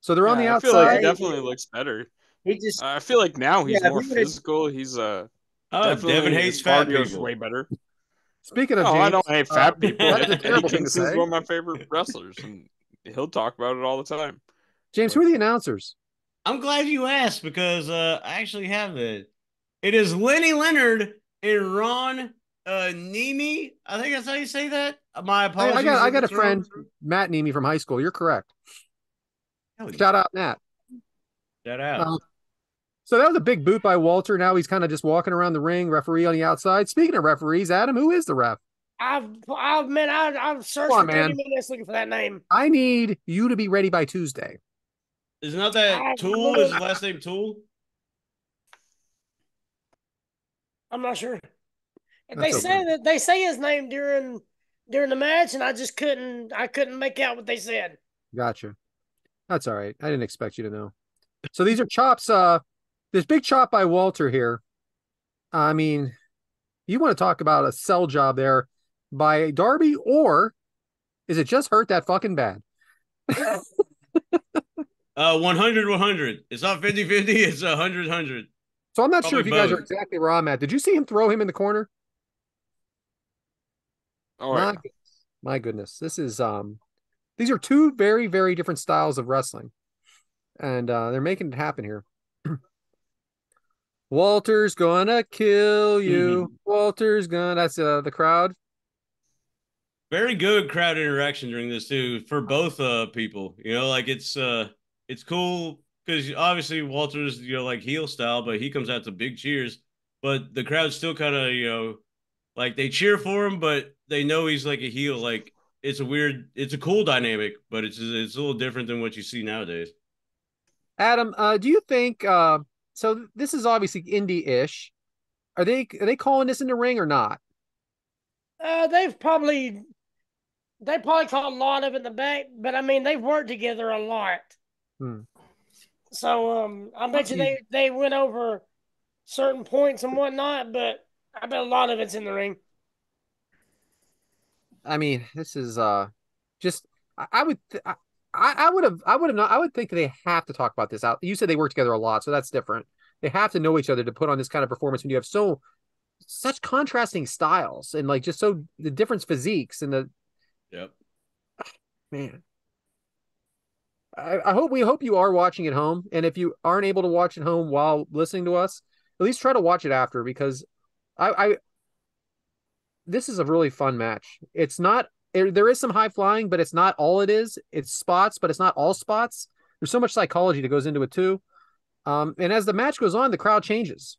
So they're on the outside. I feel like he definitely looks better. I feel like now he's more physical. He's Devyn hates fat people. Way better. Speaking of James, I don't hate fat people. That's a terrible thing to say. He's one of my favorite wrestlers, and he'll talk about it all the time. James, who are the announcers? I'm glad you asked, because I actually have it. It is Lenny Leonard and Ron Nemi. I think that's how you say that. My apologies. I got a friend, Matt Nemi from high school. You're correct. Shout out, Matt. Shout out. So that was a big boot by Walter. Now he's kind of just walking around the ring, referee on the outside. Speaking of referees, Adam, who is the ref? I've searched for 30 minutes looking for that name. I need you to be ready by Tuesday. Isn't that Tool? Is his last name Tool? I'm not sure. They say his name during the match, and I just couldn't make out what they said. Gotcha. That's all right. I didn't expect you to know. So these are chops. This big chop by Walter here. I mean, you want to talk about a sell job there by Darby, or is it just hurt that fucking bad? 100-100. It's not 50-50. It's 100-100. So I'm not sure if you guys are exactly where I'm at. Did you see him throw him in the corner? Oh, my goodness. This is these are two very, very different styles of wrestling. And they're making it happen here. Walter's gonna kill you. Walter's gonna. That's the crowd. Very good crowd interaction during this too for both people. You know, like it's cool because obviously Walter's like heel style, but he comes out to big cheers. But the crowd still kind of like they cheer for him, but they know he's like a heel. Like it's a cool dynamic, but it's a little different than what you see nowadays. Adam, do you think? So this is obviously indie-ish. Are they calling this in the ring or not? They probably call a lot of it in the back, but I mean they've worked together a lot. So I bet you they went over certain points and whatnot, but I bet a lot of it's in the ring. I mean, this is just I would think they have to talk about this out. You said they work together a lot, so that's different. They have to know each other to put on this kind of performance when you have such contrasting styles and like just so the different physiques and the man. We hope you are watching at home, and if you aren't able to watch at home while listening to us, at least try to watch it after, because this is a really fun match. It's not. There is some high flying, but it's not all it is. It's spots, but it's not all spots. There's so much psychology that goes into it too. And as the match goes on, the crowd changes.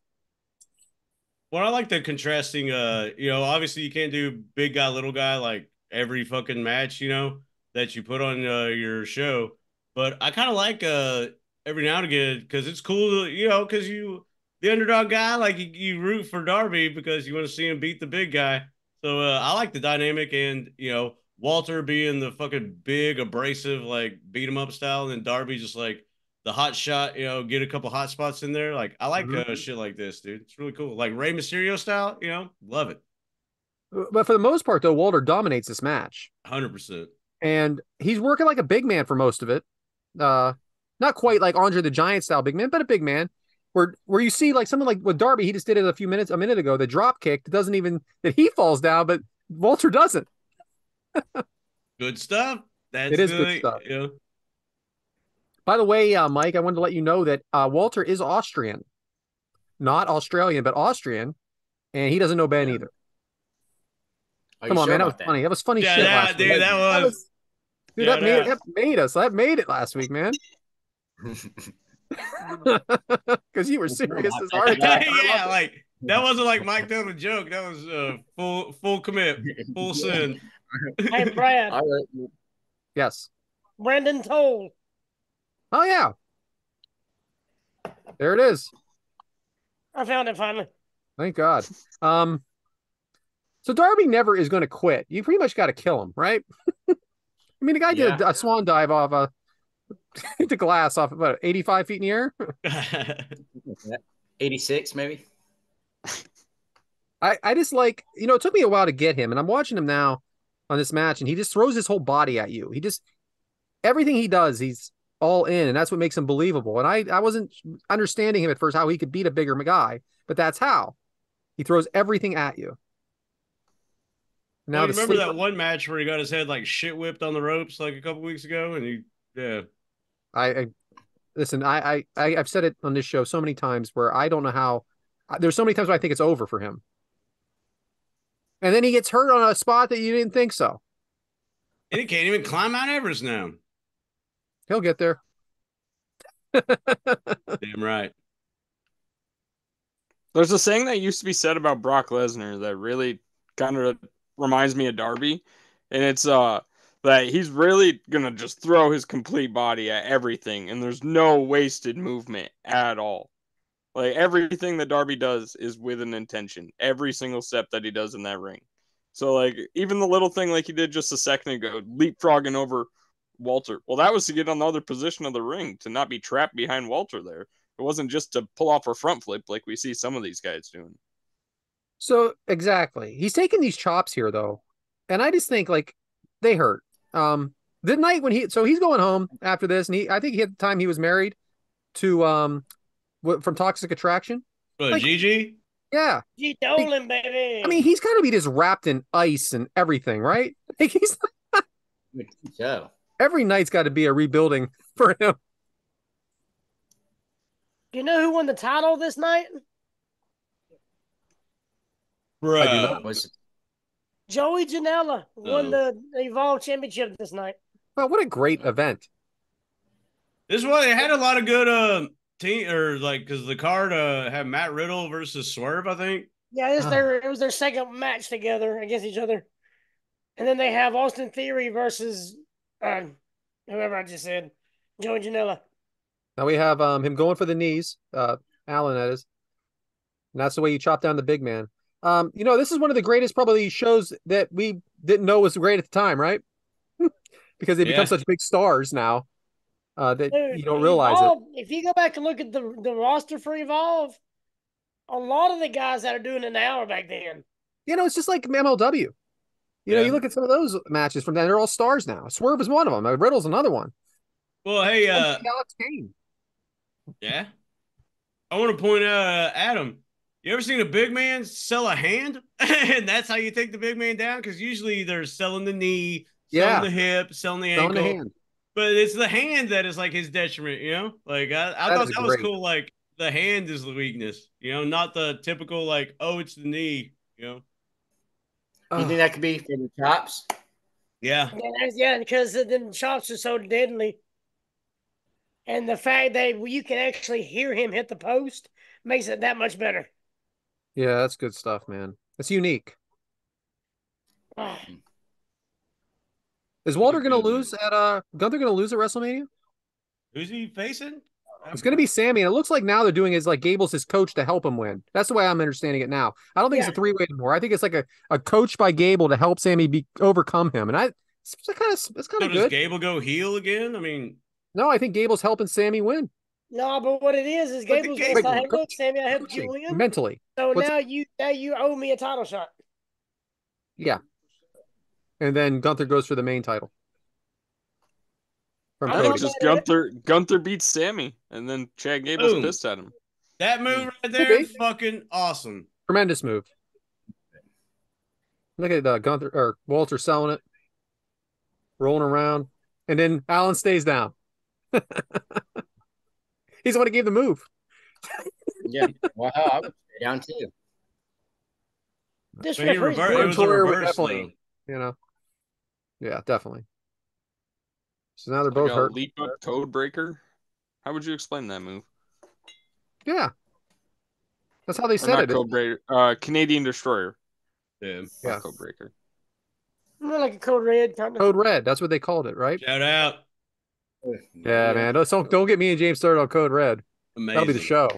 Well, I like the contrasting, obviously you can't do big guy, little guy, like every fucking match, that you put on your show. But I kind of like every now and again, because it's cool, because the underdog guy, like you root for Darby because you want to see him beat the big guy. So I like the dynamic, and Walter being the fucking big abrasive like beat 'em up style, and then Darby just like the hot shot, get a couple hot spots in there. Like I like shit like this, dude. It's really cool, like Rey Mysterio style. Love it. But for the most part, though, Walter dominates this match 100%, and he's working like a big man for most of it. Not quite like Andre the Giant style big man, but a big man. Where you see like something like with Darby, he just did it a minute ago. The drop kick that he falls down, but Walter doesn't. Good stuff. It is good stuff. Yeah. By the way, Mike, I wanted to let you know that Walter is Austrian, not Australian, but Austrian, and he doesn't know Ben either. Come on, man, that was funny. That was funny shit last week. Dude, that made it last week, man. Because you were serious as hard attack. Yeah, like that wasn't like Mike telling a joke. That was full commit, full sin. Hey, Brad. Yes. Brandon Toll. Oh yeah. There it is. I found it finally. Thank God. So Darby never is going to quit. You pretty much got to kill him, right? I mean, the guy did a swan dive off the glass off about 85 feet in the air. 86 maybe. I just like, it took me a while to get him, and I'm watching him now on this match, and he just throws his whole body at you. Everything he does, he's all in, and that's what makes him believable. And I wasn't understanding him at first, how he could beat a bigger guy, but that's how. He throws everything at you. Now, you remember that one match where he got his head like shit whipped on the ropes like a couple weeks ago, and listen. I've said it on this show so many times where I don't know how. There's so many times where I think it's over for him. And then he gets hurt on a spot that you didn't think so. And he can't even climb Mount Everest now. He'll get there. Damn right. There's a saying that used to be said about Brock Lesnar that really kind of reminds me of Darby. And it's that he's really gonna just throw his complete body at everything, and there's no wasted movement at all. Like, everything that Darby does is with an intention. Every single step that he does in that ring. So, like, even the little thing like he did just a second ago, leapfrogging over Walter. Well, that was to get on the other position of the ring, to not be trapped behind Walter there. It wasn't just to pull off a front flip like we see some of these guys doing. So, exactly. He's taking these chops here, though. And I just think, like, they hurt. The night when he's going home after this, and I think he at the time he was married to from Toxic Attraction. Like, Gigi? Yeah. G Dolan, baby. I mean, he's got to be just wrapped in ice and everything, right? Like, he's So every night's got to be a rebuilding for him. Do you know who won the title this night? Bro. I do not. Joey Janela won the Evolve Championship this night. Well, what a great event. This is why they had a lot of good team, or like, because the card had Matt Riddle versus Swerve, I think. Yeah, it was their second match together against each other. And then they have Austin Theory versus whoever I just said, Joey Janela. Now we have him going for the knees, Allen, that is. And that's the way you chop down the big man. This is one of the greatest probably shows that we didn't know was great at the time, right? Because they become such big stars now that you don't realize Evolve, If you go back and look at the roster for Evolve, a lot of the guys that are doing it now are back then. It's just like MLW. You look at some of those matches from then, they're all stars now. Swerve is one of them. Riddle's another one. Well, hey, Alex Kane. Yeah. I want to point out, Adam, you ever seen a big man sell a hand? And that's how you take the big man down? Because usually they're selling the knee, selling the hip, selling the ankle. The hand. But it's the hand that is like his detriment, Like, I thought that was cool. Like, the hand is the weakness, not the typical, like, oh, it's the knee, You think that could be for the chops? Yeah. Yeah, because the chops are so deadly. And the fact that you can actually hear him hit the post makes it that much better. Yeah, that's good stuff, man. It's unique. Is Walter going to lose at Gunther going to lose at WrestleMania? Who's he facing? It's going to be Sammy, and it looks like now they're doing is like Gable's his coach to help him win. That's the way I'm understanding it now. I don't think it's a three-way anymore. I think it's like a coach by Gable to help Sammy overcome him, and it's kind of good. Does Gable go heel again? I mean, no, I think Gable's helping Sammy win. No, but what it is Gable's going to say, "Hey, look, Sammy, I helped you win mentally." So now you owe me a title shot. Yeah, and then Gunther goes for the main title. Just Gunther beats Sammy, and then Chad Gable's pissed at him. That move right there, fucking awesome. Tremendous move. Look at Gunther or Walter selling it, rolling around, and then Allen stays down. He's the one who gave the move. Yeah, wow, I would stay down too. This it was a reverse, definitely, yeah, definitely. So now they're both hurt. Leap up code breaker. How would you explain that move? Yeah, that's how they said it. Code breaker, Canadian Destroyer. Yeah, code breaker. More like a code red kind of. Code red. That's what they called it, right? Shout out. Yeah, man. Don't get me and James started on Code Red. Amazing. That'll be the show.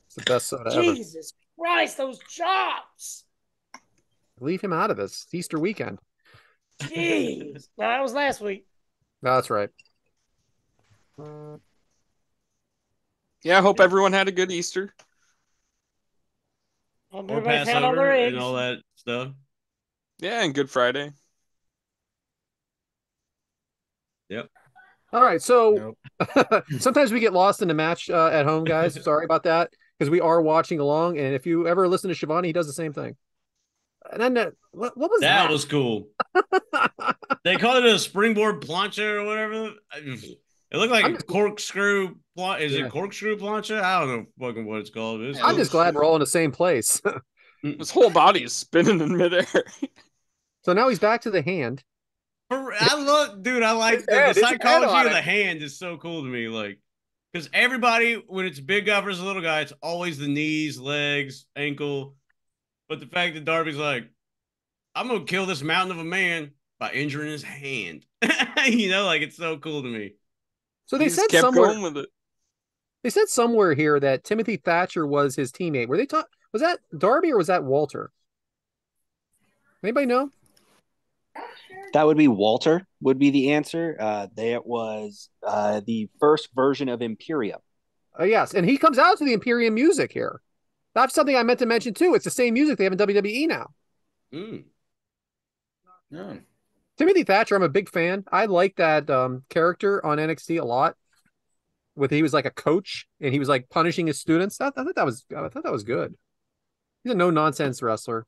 It's the best soda ever. Jesus Christ, those chops! Leave him out of this. It's Easter weekend. Jeez. No, that was last week. No, that's right. Yeah, I hope everyone had a good Easter. Or Passover and all that stuff. Yeah, and Good Friday. Yep. All right, so sometimes we get lost in the match at home, guys. Sorry about that, because we are watching along. And if you ever listen to Shivani, he does the same thing. And then what was that? That was cool. They called it a springboard plancha or whatever. It looked like a corkscrew. Is it corkscrew plancha? I don't know fucking what it's called. I'm just glad we're all in the same place. His whole body is spinning in midair. So now he's back to the hand. I like the psychology of the hand is so cool to me. Like, because everybody, when it's a big guy versus a little guy, it's always the knees, legs, ankle. But the fact that Darby's like, I'm going to kill this mountain of a man by injuring his hand. Like, it's so cool to me. So they said somewhere with it. They said somewhere here that Timothy Thatcher was his teammate. Were they was that Darby or was that Walter? Anybody know? That would be Walter, would be the answer. That was the first version of Imperium. Yes, and he comes out to the Imperium music here. That's something I meant to mention too. It's the same music they have in WWE now. Yeah. Timothy Thatcher, I'm a big fan. I like that character on NXT a lot. He was like a coach and he was like punishing his students. I thought that was good. He's a no nonsense wrestler.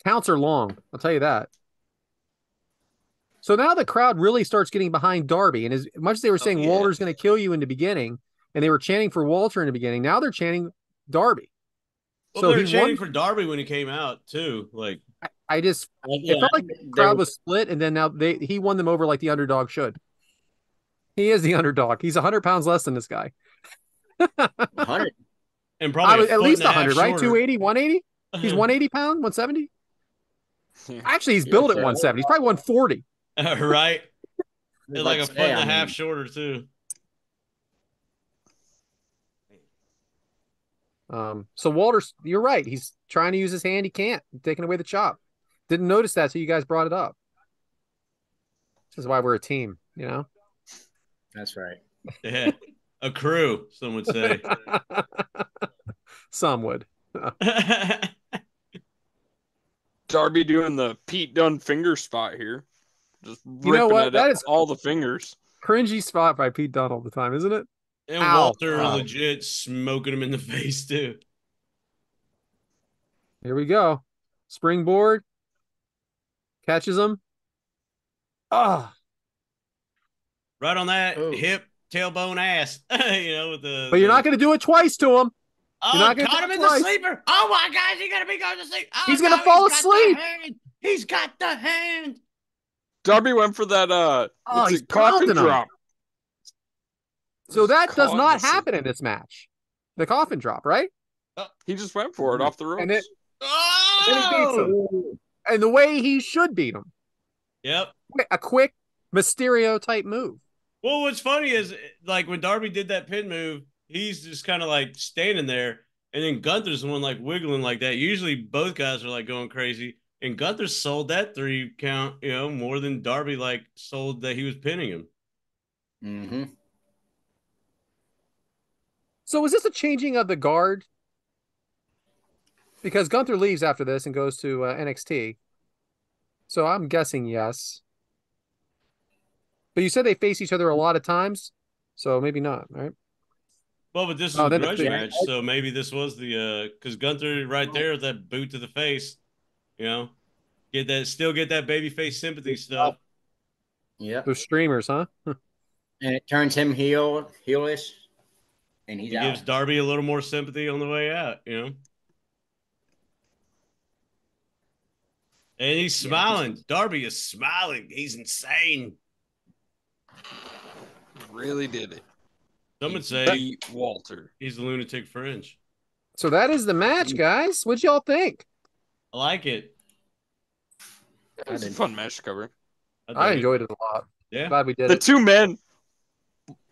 Counts are long, I'll tell you that. So now the crowd really starts getting behind Darby, and as much as they were saying Walter's going to kill you in the beginning, and they were chanting for Walter in the beginning, now they're chanting Darby. Well, so they were chanting for Darby when he came out too. Like it felt like the crowd was split, and then now he won them over like the underdog should. He is the underdog. He's 100 pounds less than this guy. 100, and probably at least 100, right? 280, 180. He's 180 pounds, 170. Actually, he's built at 170. He's probably 140. Right. Like a foot and a half shorter too. So Walter's, you're right. He's trying to use his hand. He can't. Taking away the chop. Didn't notice that, so you guys brought it up. This is why we're a team, That's right. Yeah. A crew, some would say. Some would. Darby doing the Pete Dunne finger spot here. Just ripping that is all the fingers. Cringy spot by Pete Dunne all the time, isn't it? And Walter legit smoking him in the face too. Here we go. Springboard. Catches him. Right on that hip, tailbone, ass. But you're not going to do it twice to him. Oh, caught him in the sleeper. Oh my gosh, he's going to be going to sleep. Oh, he's going to fall asleep. He's got the hand. Darby went for that coffin drop. So that does not happen in this match. The coffin drop, right? He just went for it off the ropes. And then he beats him. And the way he should beat him. Yep. A quick Mysterio type move. Well, what's funny is like when Darby did that pin move, he's just kind of like standing there, and then Gunther's the one like wiggling like that. Usually both guys are like going crazy, and Gunther sold that 3 count, more than Darby like sold that he was pinning him. Mm-hmm. So is this a changing of the guard? Because Gunther leaves after this and goes to NXT. So I'm guessing yes. But you said they face each other a lot of times, so maybe not, right? Well, but this is a grudge match, so maybe this was the because Gunther right there with that boot to the face, get that babyface sympathy stuff. Yeah, those streamers, huh? And it turns him heelish, and he gives Darby a little more sympathy on the way out, And he's smiling. Darby is smiling. He's insane. Really did it. Some would say Walter. He's a lunatic fringe. So that is the match, guys. What'd y'all think? I like it. It was a fun match to cover. I enjoyed it a lot. Yeah. Glad we did it. The 2 men,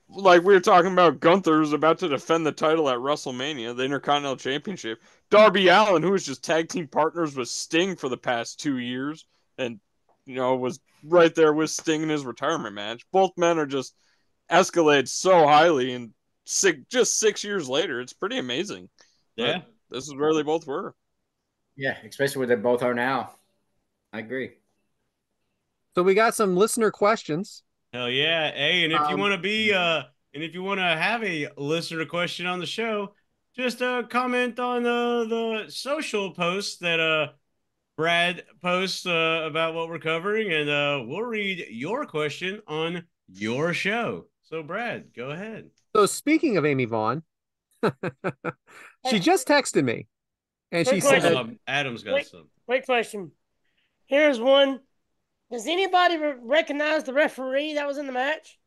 like we were talking about, Gunther was about to defend the title at WrestleMania, the Intercontinental Championship. Darby Allin, who was just tag team partners with Sting for the past 2 years, and was right there with Sting in his retirement match. Both men are just escalated so highly, and just 6 years later, it's pretty amazing. Yeah, this is where they both were. Yeah, especially where they both are now. I agree. So we got some listener questions. Hell yeah! Hey, and if you want to be, and if you want to have a listener question on the show, just comment on the social posts that Brad posts about what we're covering, and we'll read your question on your show. So, Brad, go ahead. So, speaking of Amy Vaughn, She just texted me, and she said, Adam's got something. Quick question. Here's one. Does anybody recognize the referee that was in the match?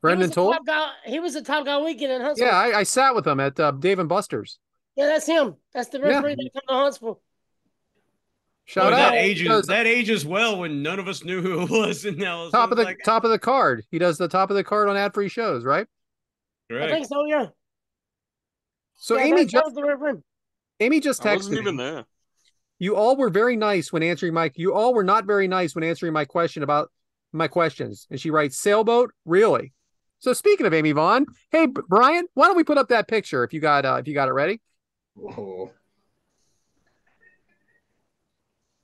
Brendan Toll? He was the top guy weekend in Huntsville. Yeah, I sat with him at Dave and Buster's. Yeah, that's him. That's the referee that come to Huntsville. Shout out. That ages well when none of us knew who it was. And now top of the card. He does the top of the card on ad-free shows, right? Correct. I think so, yeah. So yeah, Amy just texted I wasn't even me. there. You all were very nice when answering you all were not very nice when answering my question about my questions. And she writes, sailboat? Really? So speaking of Amy Vaughn, hey Brian, why don't we put up that picture if you got it ready? Whoa.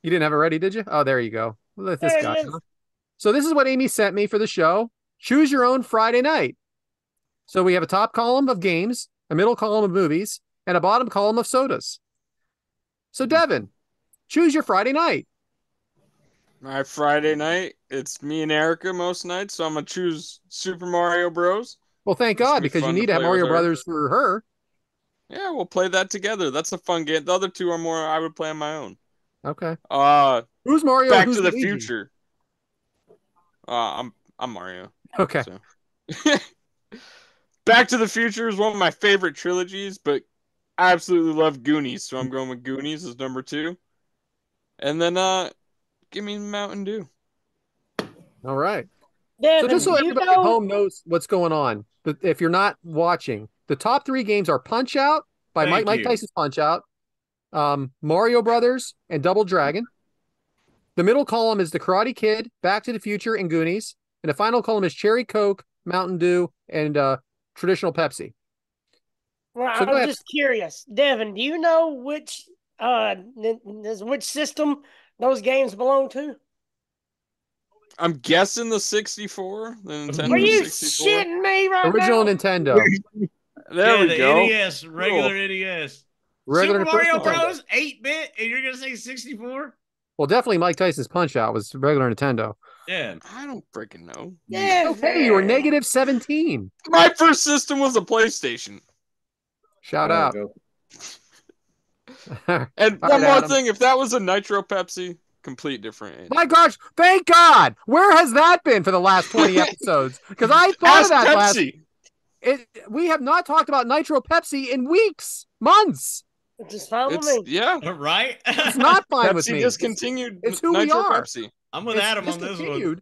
You didn't have it ready, did you? Oh, there you go. Let this guy. So this is what Amy sent me for the show. Choose your own Friday night. So we have a top column of games, a middle column of movies, and a bottom column of sodas. So Devyn, choose your Friday night. My Friday night, it's me and Erica most nights, so I'm going to choose Super Mario Bros. Well, thank God, because you need to have Mario Brothers for her. Yeah, we'll play that together. That's a fun game. The other two are more I would play on my own. Okay. Who's Mario? Back to the Future. I'm Mario. Okay. So. Back to the Future is one of my favorite trilogies, but I absolutely love Goonies, so I'm going with Goonies as number 2. And then give me Mountain Dew. All right. Devyn, so just so everybody at home knows what's going on, but if you're not watching, the top 3 games are Punch Out by Mike Tyson's Punch Out, Mario Brothers, and Double Dragon. The middle column is The Karate Kid, Back to the Future, and Goonies. And the final column is Cherry Coke, Mountain Dew, and traditional Pepsi. Well, so I'm just curious, Devyn, do you know which system those games belong to? I'm guessing the 64, the Nintendo Are you 64. shitting me right Original now? Nintendo. There we go. NES, regular NES. Regular Super Mario Bros. 8-bit, and you're gonna say 64? Well, definitely Mike Tyson's Punch Out was regular Nintendo. Yeah, I don't freaking know. Yeah, okay, you were negative 17. My first system was a PlayStation. Shout out. And one more thing, if that was a Nitro Pepsi, complete different. My gosh, thank God! Where has that been for the last 20 episodes? Because I thought of that Pepsi. We have not talked about Nitro Pepsi in weeks, months. It's just fine with me. Yeah, right. It's not fine with me. Pepsi discontinued. It's who Nitro we are. Pepsi. I'm with Adam on this one.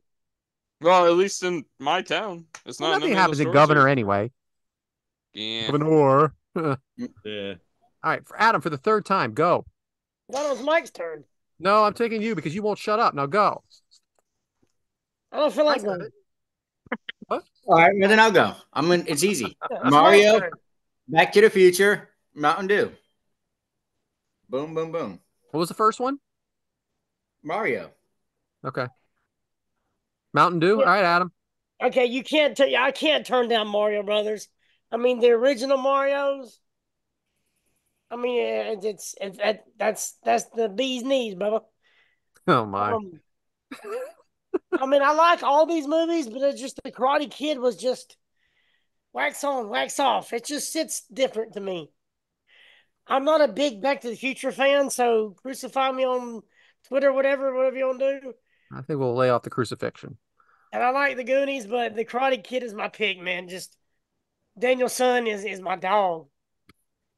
Well, at least in my town, it's not. Nothing happens in Governor anyway. Yeah. Governor. Yeah. All right, for Adam, for the 3rd time, go. That was Mike's turn. No, I'm taking you because you won't shut up. Now go. I don't feel like going. All right, well then I'll go. It's easy. Mario, Back to the Future, Mountain Dew. Boom, boom, boom. What was the first one? Mario. Okay. Mountain Dew. All right, Adam. Okay, I can't turn down Mario Brothers. I mean, the original Marios. I mean, that's the bee's knees, Bubba. Oh my. I mean, I like all these movies, but it's just the Karate Kid was just wax on, wax off. It just sits different to me. I'm not a big Back to the Future fan, so crucify me on Twitter, whatever you want to do. I think we'll lay off the crucifixion. And I like the Goonies, but the Karate Kid is my pick, man. Just Daniel's son is my dog.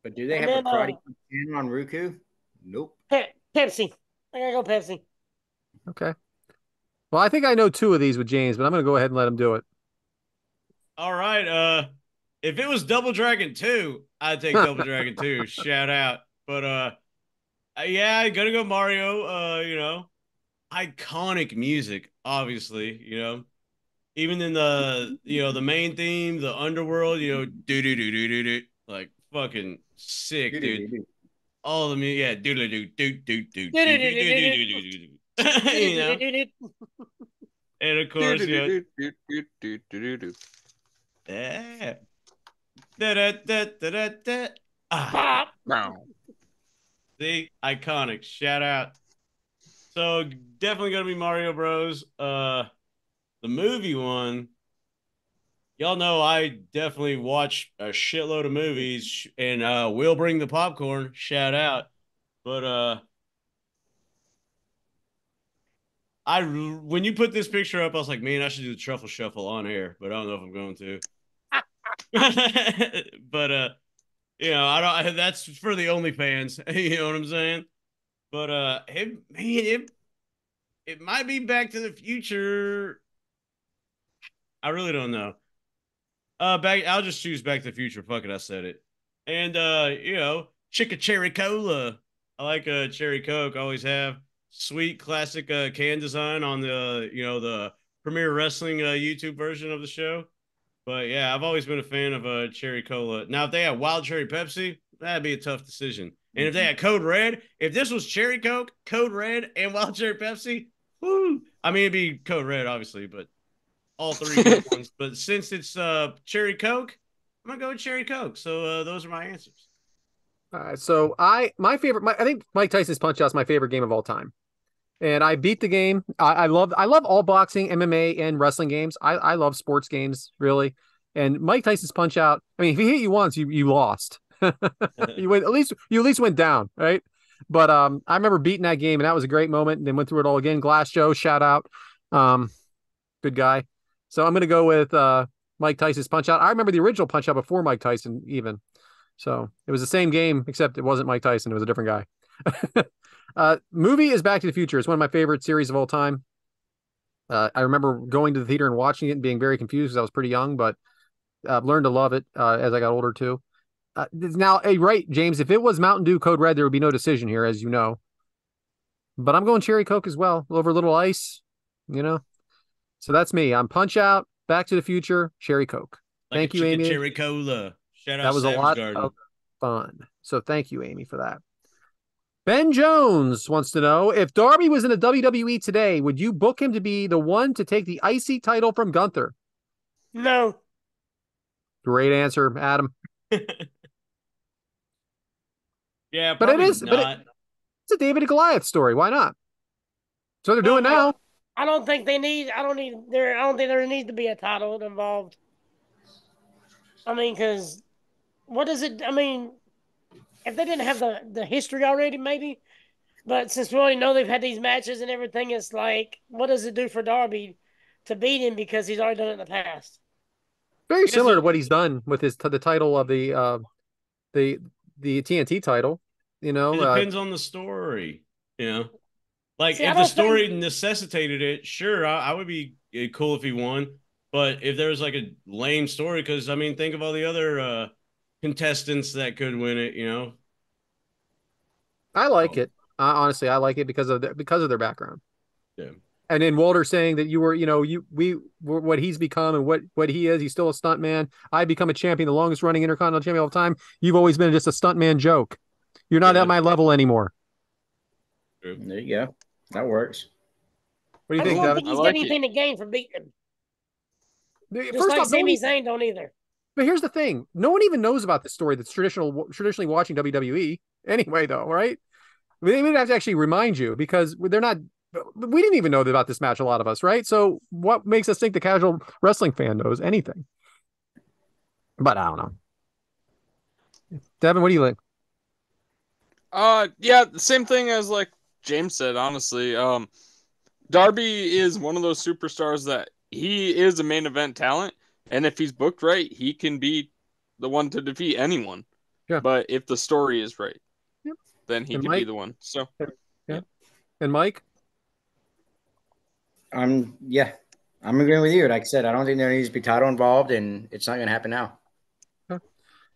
But do they have a Karate Kid channel on Roku? Nope. Pepsi. I gotta go Pepsi. Okay. Well, I think I know 2 of these with James, but I'm going to go ahead and let him do it. All right. If it was Double Dragon 2, I'd take Double Dragon 2. Shout out. But yeah, I gotta go Mario. Iconic music, obviously. Even in the main theme, the underworld. Do do do do do do, like fucking sick, dude. All the music, yeah, do do do do do do do do do. And of course, yeah. The iconic shout out. So definitely gonna be Mario Bros. The movie one. y'all know I definitely watch a shitload of movies, and we'll bring the popcorn. Shout out, but I when you put this picture up, I was like, man, I should do the truffle shuffle on air, but I don't know if I'm going to. But I don't. That's for the OnlyFans. You know what I'm saying? But it might be Back to the Future. I really don't know. Back. I'll just choose Back to the Future. Fuck it, I said it. And Chicka Cherry Cola. I like cherry Coke. Always have sweet classic can design on the Premier Wrestling YouTube version of the show. But yeah, I've always been a fan of cherry cola. Now, if they had wild cherry Pepsi, that'd be a tough decision. And if they had Code Red, if this was cherry Coke, Code Red, and wild cherry Pepsi, whoo! I mean, it'd be Code Red, obviously, but all three good ones. But since it's cherry Coke, I'm gonna go with cherry Coke. So those are my answers. So I think Mike Tyson's Punch Out is my favorite game of all time. And I beat the game. I love all boxing, MMA, and wrestling games. I love sports games, really. And Mike Tyson's Punch Out. I mean, if he hit you once, you lost. You at least went down, right? But I remember beating that game, and that was a great moment. And then went through it all again. Glass Joe, shout out, good guy. So I'm gonna go with Mike Tyson's Punch Out. I remember the original Punch Out before Mike Tyson even. So it was the same game, except it wasn't Mike Tyson. It was a different guy. Movie is Back to the Future. It's one of my favorite series of all time. I remember going to the theater and watching it and being very confused because I was pretty young, but I've learned to love it as I got older too. Now, right, James, if it was Mountain Dew Code Red, there would be no decision here, as you know. But I'm going Cherry Coke as well, over a little ice, So that's me. I'm Punch Out, Back to the Future, Cherry Coke. Thank you, Amy. Cherry Cola. Shout out that was Savage a lot Garden. of fun. So thank you, Amy, for that. Ben Jones wants to know, if Darby was in the WWE today, would you book him to be the one to take the IC title from Gunther? No. Great answer, Adam. Yeah, but it is. Not. But it's a David and Goliath story. Why not? So they're doing now. I don't think they need. I don't think there needs to be a title involved. I mean, because what does it? I mean, if they didn't have the history already, maybe. But since we already know they've had these matches and everything, it's like, what does it do for Darby to beat him because he's already done it in the past? Very similar to what he's done with the title of the TNT title. It depends on the story. Like if the story necessitated it, sure, I would be cool if he won. But if there was like a lame story, because I mean, think of all the other contestants that could win it. I like it. Honestly, I like it because of their background. Yeah. And then Walter saying that you were, what he's become and what he is. He's still a stunt man. I become a champion, the longest running Intercontinental champion of all time. You've always been just a stunt man joke. You're not at my level anymore. There you go. That works. What do you think, Devyn? I don't think he's got anything to gain from beating him. Just like Sami Zayn don't either. But here's the thing. No one even knows about this story that's traditionally watching WWE anyway, though, right? We would have to actually remind you because they're not. We didn't even know about this match, a lot of us, right? So what makes us think the casual wrestling fan knows anything? But I don't know. Devyn, what do you think? Yeah, the same thing as like James said, honestly. Darby is one of those superstars that he is a main event talent, and if he's booked right, he can be the one to defeat anyone. Yeah. But if the story is right, then he could be the one. So, yeah. And Mike? I'm agreeing with you. Like I said, I don't think there needs to be title involved, and it's not going to happen now.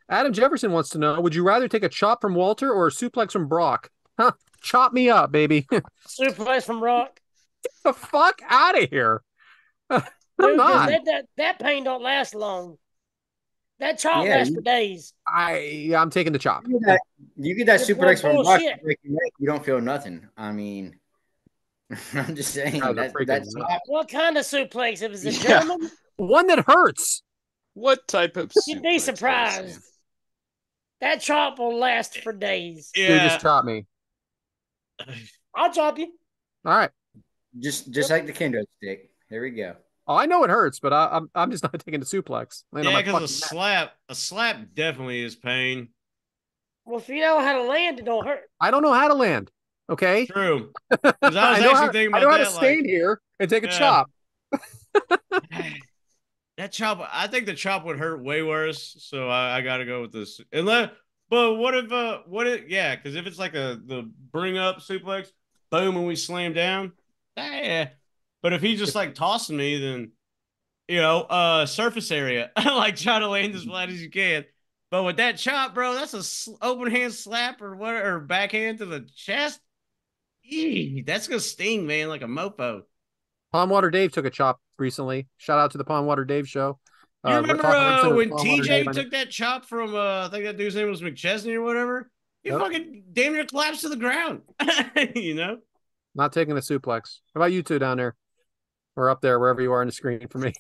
Adam Jefferson wants to know, would you rather take a chop from Walter or a suplex from Brock? Huh? Chop me up, baby. Suplex from Brock. Get the fuck out of here. Dude, that pain don't last long. That chop lasts for days. I'm taking the chop. You get that suplex from Brock, you don't feel nothing. I mean, I'm just saying. What kind of suplex? It was a German? One that hurts. What type of You'd be surprised. That chop will last for days. Yeah. Dude, just chop me. I'll chop you. All right. Just like the kendo stick. Here we go. Oh, I know it hurts, but I'm just not taking the suplex. Yeah, because a slap definitely is pain. Well, if you know how to land, it don't hurt. I don't know how to land. Okay. True. Because I was actually thinking about I know how that. to stand here and take a chop. That chop, I think the chop would hurt way worse. So I got to go with this. But what if, yeah, because if it's like the bring up suplex, boom, and we slam down, yeah. But if he's just like tossing me, then, surface area, like try to land as flat as you can. But with that chop, bro, that's a open hand slap or backhand to the chest. That's gonna sting, man, like a mofo. Palm Water Dave took a chop recently. Shout out to the Palm Water Dave show. You remember when TJ took that chop from I think that dude's name was McChesney or whatever? He fucking damn near collapsed to the ground. Not taking a suplex. How about you two down there? Or up there, wherever you are on the screen for me.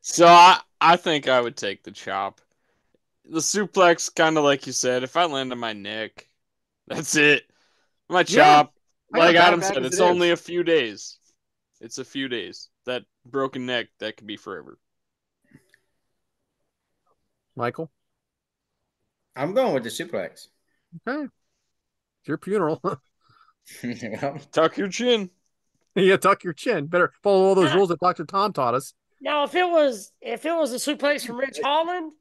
So I think I would take the chop. The suplex, kind of like you said, if I land on my neck, that's it. My chop, like Adam said, it's only a few days. It's a few days. That broken neck, that could be forever. Michael? I'm going with the suplex. Okay. It's your funeral. Tuck your chin. Yeah, tuck your chin. Better follow all those rules that Dr. Tom taught us. Now, if it was a suplex from Rich Holland,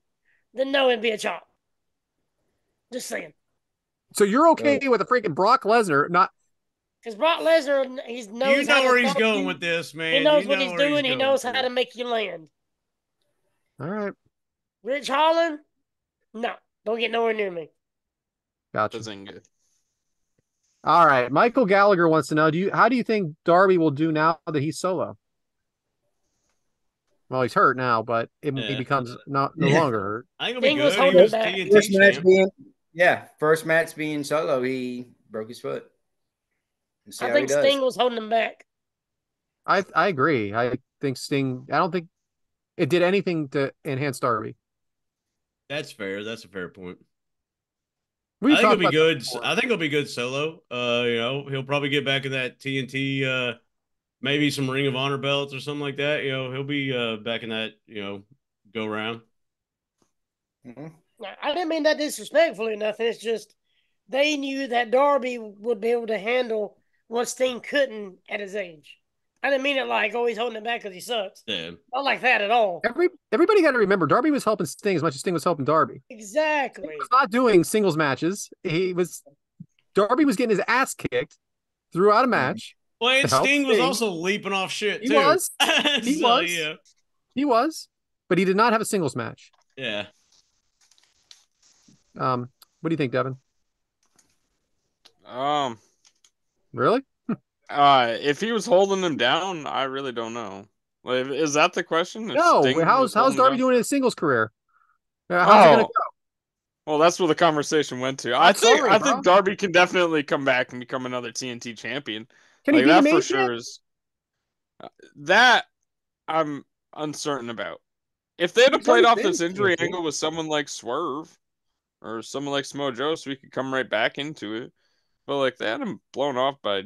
then no, it'd be a chop. Just saying. So you're okay with a freaking Brock Lesnar not? Because Brock Lesnar, he knows. You know where he's going with this, man. He knows what he's doing. He knows how to make you land. All right. Rich Holland, no, don't get nowhere near me. Gotcha. That's good. All right. Michael Gallagher wants to know: how do you think Darby will do now that he's solo? Well, he's hurt now, but he becomes no longer hurt. I think he'll be good. First match being solo, he broke his foot. I think Sting was holding him back. I agree. I think Sting. I don't think it did anything to enhance Darby. That's fair. That's a fair point. I think he'll be good. I think he'll be good solo. He'll probably get back in that TNT. Maybe some Ring of Honor belts or something like that. He'll be back in that. Go round. Mm-hmm. I didn't mean that disrespectfully or nothing. It's just they knew that Darby would be able to handle what Sting couldn't at his age. I didn't mean it like, he's holding it back because he sucks. Yeah. Not like that at all. Everybody got to remember, Darby was helping Sting as much as Sting was helping Darby. Exactly. He was not doing singles matches. Darby was getting his ass kicked throughout a match. Well, and Sting was also leaping off shit, too. He was. Yeah. He was. But he did not have a singles match. Yeah. What do you think, Devyn? Really? If he was holding him down, I really don't know. Like, is that the question? No. How's Darby doing in his singles career? How's it gonna go? Well, that's where the conversation went to. I think Darby can definitely come back and become another TNT champion. Can he be that for sure is that I'm uncertain about. If they had played off this injury angle with someone like Swerve or someone like Samoa Joe, so we could come right back into it. But like they had him blown off by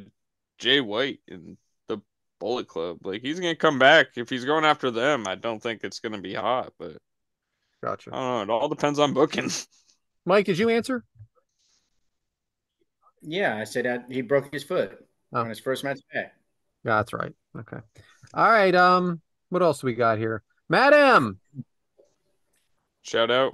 Jay White in the Bullet Club. Like he's gonna come back. If he's going after them, I don't think it's gonna be hot. But gotcha. I don't know. It all depends on booking. Mike, did you answer? Yeah, I said he broke his foot on his first match back. Yeah, that's right. Okay. All right. What else do we got here? Madam. Shout out.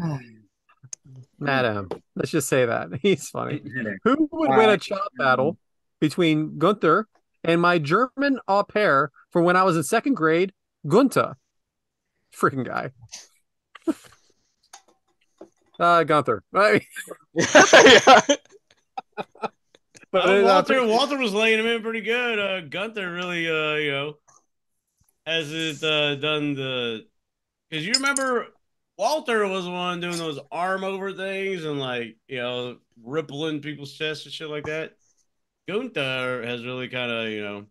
Madam. Let's just say that. He's funny. Who would win a chop battle between Gunther and my German au pair from when I was in second grade, Gunther? Freaking guy. Gunther. Right? But Walter was laying him in pretty good. Gunther really, has it done the? Because you remember Walter was the one doing those arm over things and rippling people's chests and shit like that. Gunther has really kind of,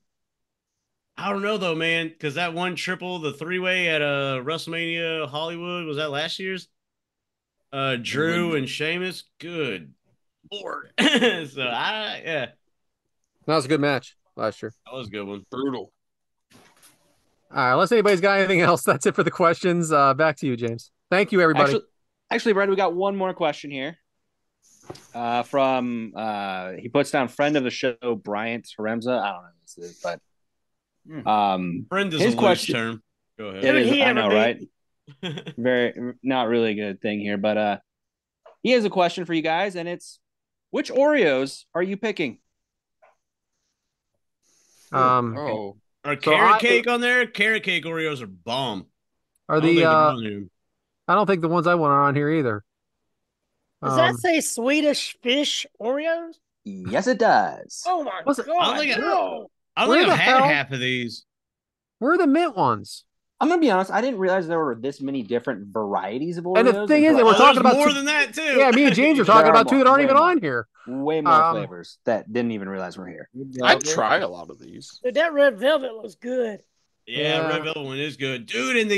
I don't know though, man, because that one triple, the three-way at WrestleMania Hollywood, was that last year's? Drew and Sheamus, good Lord. That was a good match last year. That was a good one. Brutal. Unless anybody's got anything else, that's it for the questions. Back to you, James. Thank you, everybody. Actually, Brad, we got one more question here. From he puts down friend of the show, Bryant Haremza. I don't know who this is, but friend is his a question, loose term. Go ahead. It is, I know, right? Very not really a good thing here, but he has a question for you guys, and it's which Oreos are you picking? Are carrot cake on there? Carrot cake Oreos are bomb. I don't think the ones I want are on here either. Does that say Swedish fish Oreos? Yes, it does. Oh my god! I think I've had half of these. Where are the mint ones? I'm gonna be honest. I didn't realize there were this many different varieties of Oreos. And the thing is, that we're talking about more than that too. Yeah, me and James are talking about two that aren't even on here. Way more flavors that didn't even realize were here. I'd try a lot of these. Dude, that red velvet looks good. Yeah, red velvet one is good, dude. And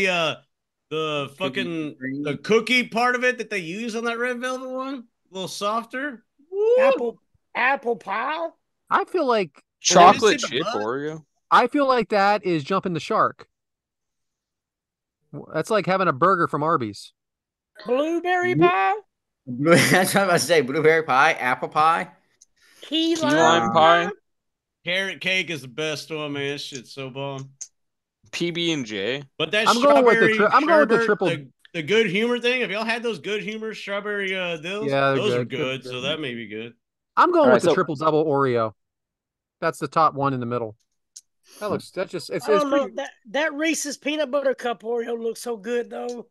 the fucking the cookie part of it that they use on that red velvet one, a little softer. Woo! Apple pie. I feel like chocolate chip Oreo. I feel like that is jumping the shark. That's like having a burger from Arby's. Blueberry pie. That's what I was about to say. Blueberry pie, apple pie, key lime pie. Carrot cake is the best one, man. This shit's so bomb. PB&J. But that I'm going with the triple. The good humor thing. Have y'all had those good humor strawberry dills? Yeah, those are good. So that may be good. I'm going with the triple double Oreo. That's the top one in the middle. It's pretty... that Reese's peanut butter cup Oreo looks so good though.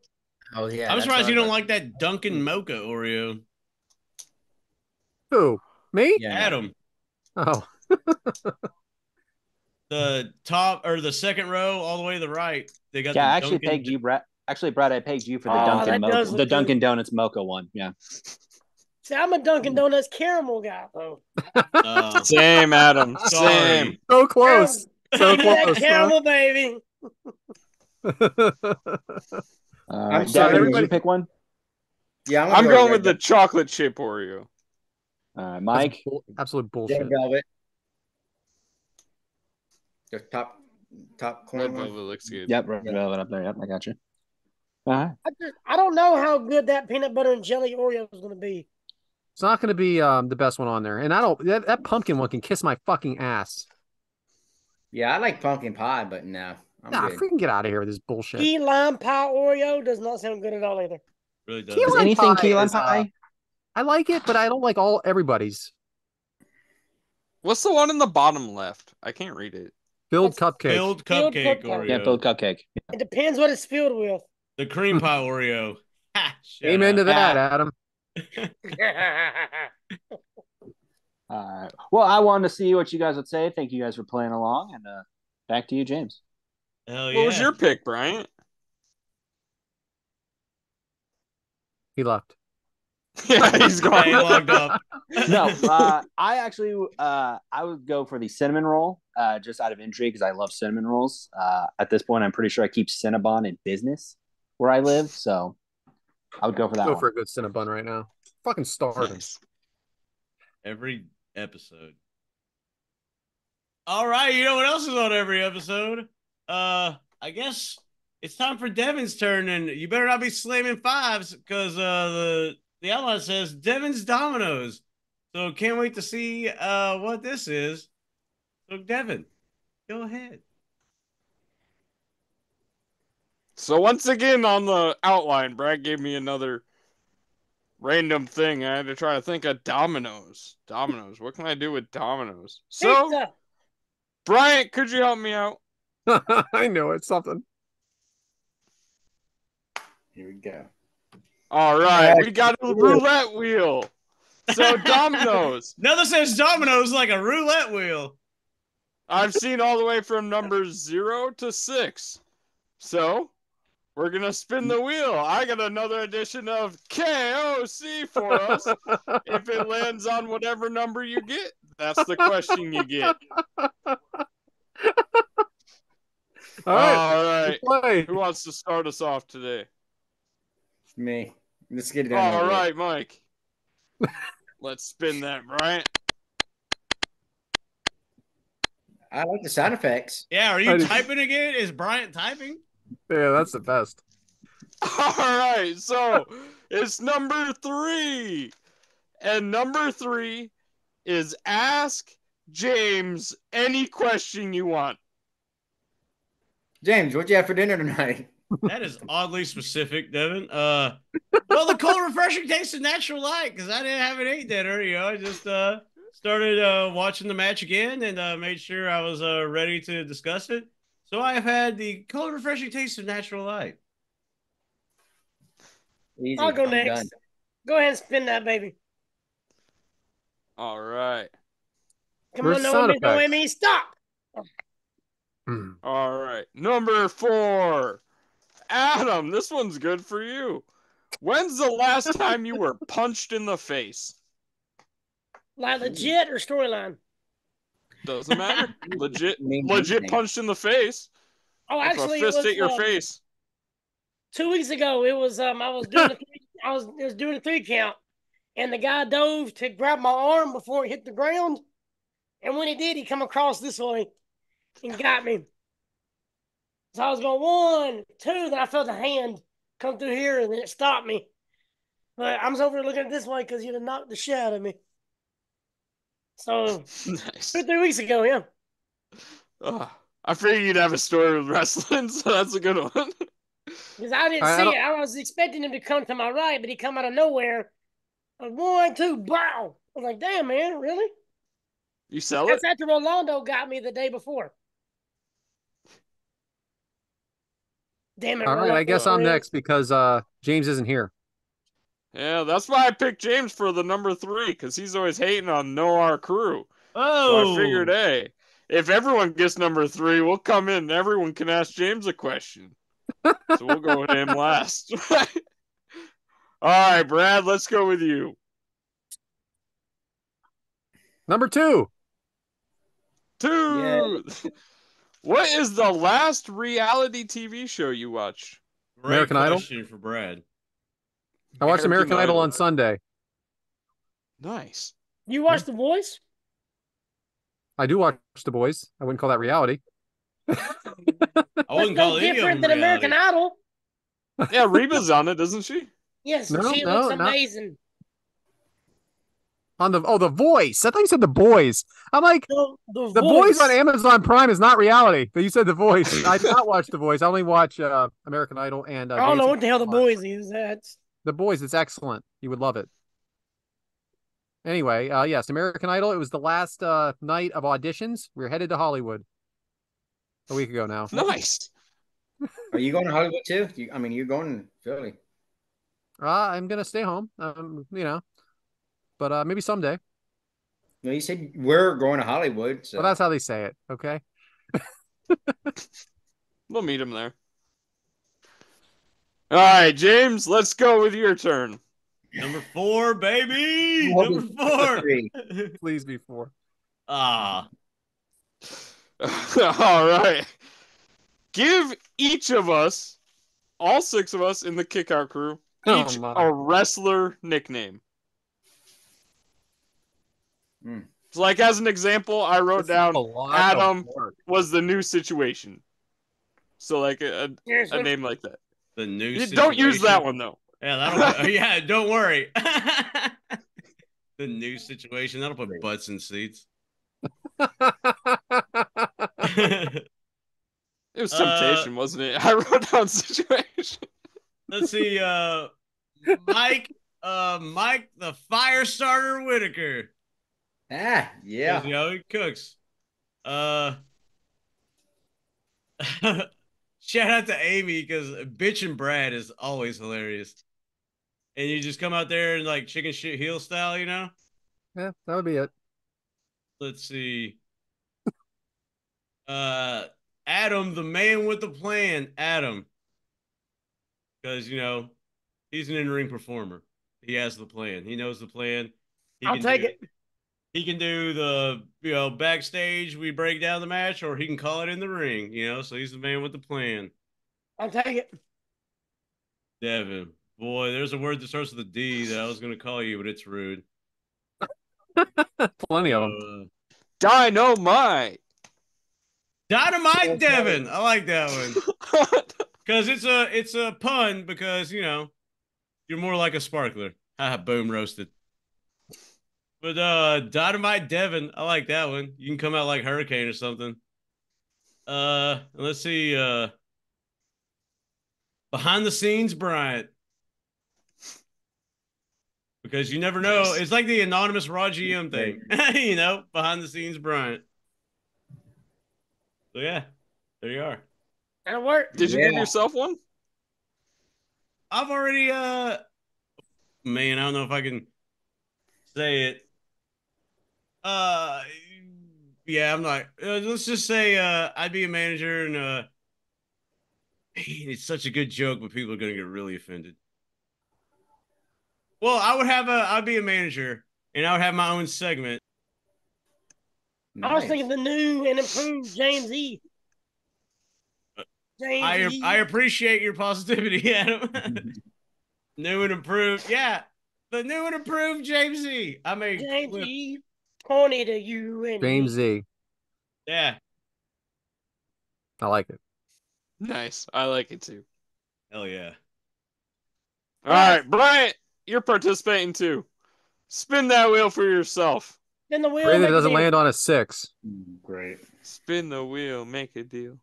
Oh yeah. I'm surprised you don't like that Dunkin' Mocha Oreo. Who? Me? Yeah. Adam. Oh. The top or the second row all the way to the right. They got I actually pegged you, Brad. Actually, Brad, I pegged you for the Dunkin' Donuts Mocha one. Yeah. See, I'm a Dunkin' Donuts caramel guy, though. Same, Adam. Same. So close. So close. That caramel, baby. I'm sorry. Everybody, did you pick one? Yeah, I'm going with the chocolate chip Oreo. Mike, absolute bullshit. Red velvet. The top corner. Red velvet looks good. Yep, red velvet up there. Yep, I got you. I don't know how good that peanut butter and jelly Oreo is going to be. It's not going to be the best one on there, and that pumpkin one can kiss my fucking ass. Yeah, I like pumpkin pie, but no. Freaking get out of here with this bullshit. Key lime pie Oreo does not sound good at all either. Really does. Is anything key lime pie? I like it, but I don't like everybody's. What's the one in the bottom left? I can't read it. Filled cupcake. Filled cupcake Oreo. Yeah, filled cupcake. It depends what it's filled with. The cream pie Oreo. Amen to that, Adam. Well, I wanted to see what you guys would say. Thank you guys for playing along, and back to you, James. Hell yeah. What was your pick, Bryant? He left. Yeah, he's gone. He logged up. No, I actually I would go for the cinnamon roll, just out of intrigue because I love cinnamon rolls. At this point, I'm pretty sure I keep Cinnabon in business where I live, so I would go for that. Go for a good Cinnabon right now. Fucking starving. Nice. Every episode. All right, you know what else is on every episode? I guess it's time for Devyn's turn, and you better not be slamming fives because the outline says Devyn's Dominoes. So can't wait to see what this is. So Devyn, go ahead. So once again on the outline, Brad gave me another random thing. I had to try to think of dominoes. Dominoes. What can I do with dominoes? So, Pizza. Bryant, could you help me out? I know it's something. Here we go. All right, we got a roulette wheel. So dominoes. Nothing says dominoes like a roulette wheel. I've seen all the way from numbers 0 to 6. So we're gonna spin the wheel. I got another edition of KOC for us. If it lands on whatever number you get, that's the question you get. All right. Who wants to start us off today? It's me. Let's get it done. All right, Mike. Let's spin that, Bryant. I like the sound effects. Yeah, are you typing again? Is Bryant typing? Yeah, that's the best. All right, so it's number 3. And number 3 is ask James any question you want. James, what'd you have for dinner tonight? That is oddly specific, Devyn. Well, the cold, refreshing taste of natural light, because I didn't have it ate dinner. I just started watching the match again and made sure I was ready to discuss it. So I have had the cold, refreshing taste of natural light. Easy. I'll go I'm next. done. Go ahead and spin that baby. All right. Come Where's on, sound no effects? Amy, stop. All right. Number 4. Adam, this one's good for you. When's the last time you were punched in the face? Like legit or storyline? Doesn't matter. Legit Means anything. punched in the face. Oh, If actually, a fist it was hit your face. 2 weeks ago. It was I was doing a 3 count, and the guy dove to grab my arm before it hit the ground, and when he did, he come across this way and got me. So I was going 1, 2, then I felt a hand come through here, and then it stopped me. But I'm over looking at this way because you'd have knocked the shit out of me. So Nice. 2 or 3 weeks ago, yeah. I figured you'd have a story with wrestling, so that's a good one. Because I didn't see it. I was expecting him to come to my right, but he come out of nowhere. 1, 2, bow. I was like, damn, man, really? You sell That's it? after Rolando got me the day before. Damn it, All right, I guess I'm next because James isn't here. Yeah, that's why I picked James for the number 3, because he's always hating on No Our Crew. Oh, So I figured, hey, if everyone gets number 3, we'll come in and everyone can ask James a question. So we'll go with him last. All right, Brad, let's go with you. Number 2. 2. Yeah. What is the last reality TV show you watched? Great American Idol? question for Brad. I watched American Idol on Sunday. Nice. You watched The Voice? I do watch The Boys. I wouldn't call that reality. I wouldn't call any of them different than reality. American Idol. Yeah, Reba's on it, doesn't she? Yes, No, she no, looks not- amazing. On The Voice. I thought you said The Boys. I'm like, The The Boys on Amazon Prime is not reality. But you said The Voice. I did not watch The Voice. I only watch American Idol and. I don't know what the hell The Boys is. That's The Boys. It's excellent. You would love it. Anyway, yes, American Idol. It was the last night of auditions. We were headed to Hollywood a week ago now. Nice. Are you going to Hollywood too? You're going to Philly. I'm gonna stay home. But maybe someday. No, you said we're going to Hollywood. So Well, that's how they say it. Okay. We'll meet him there. All right, James, let's go with your turn. Number 4, baby. Number 4. Please be 4. Ah. All right. Give each of us, all 6 of us in the Kickout crew, each a wrestler nickname. So, like, as an example, I wrote down Adam was the new situation. So, like, a name like that. The new situation. Don't use that one, though. Yeah, that'll yeah, don't worry. The new situation, that'll put butts in seats. It was temptation, wasn't it? I wrote down situation. Let's see, Mike the fire starter Whitaker. Yeah. He cooks. Shout out to Amy because bitchin' Brad is always hilarious. And you just come out there and like chicken shit heel style, Yeah, that would be it. Let's see. Adam, the man with the plan, Adam. Because, he's an in-ring performer. He has the plan. He knows the plan. I'll take it. He can do the, backstage, we break down the match, or he can call it in the ring, so he's the man with the plan. I'll take it. Devyn. Boy, there's a word that starts with a D that I was going to call you, but it's rude. Plenty of them. Dynamite. Dynamite Devyn. I like that one. Because it's a pun because, you're more like a sparkler. Boom, roasted. But Dynamite Devyn, I like that one. You can come out like Hurricane or something. Let's see. Behind the scenes, Bryant. Because you never know. It's like the anonymous Raw GM thing. Behind the scenes, Bryant. So yeah, there you are. That'll work. Did you give yourself one? I've already man, I don't know if I can say it. Yeah, I'm not. Let's just say I'd be a manager, and man, it's such a good joke, but people are gonna get really offended. Well, I'd be a manager, and I would have my own segment. Nice. I was thinking the new and improved James E. I appreciate your positivity, Adam. New and improved, yeah. The new and improved James E. I mean, James E. Pointed to you and James me. E. Yeah, I like it. Nice. I like it too. Hell yeah. All right, Bryant, you're participating too. Spin that wheel for yourself. Spin the wheel. Pray that it doesn't land on a 6. Great. Spin the wheel. Make a deal.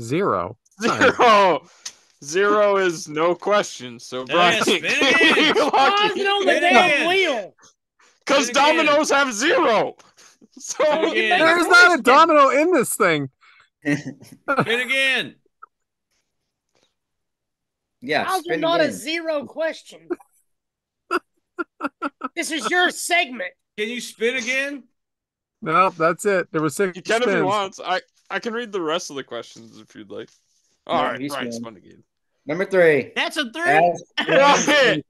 0. 0. 0 is no question. So Bryant, spin again. Why is it on the damn wheel? Because dominoes have 0. So there's not a domino in this thing. Spin again. Yeah. How's it not a 0 question? This is your segment. Can you spin again? Nope, that's it. There were 6 You can spins. if you want. I can read the rest of the questions if you'd like. All right, Brian, spun again. Number 3. That's a 3.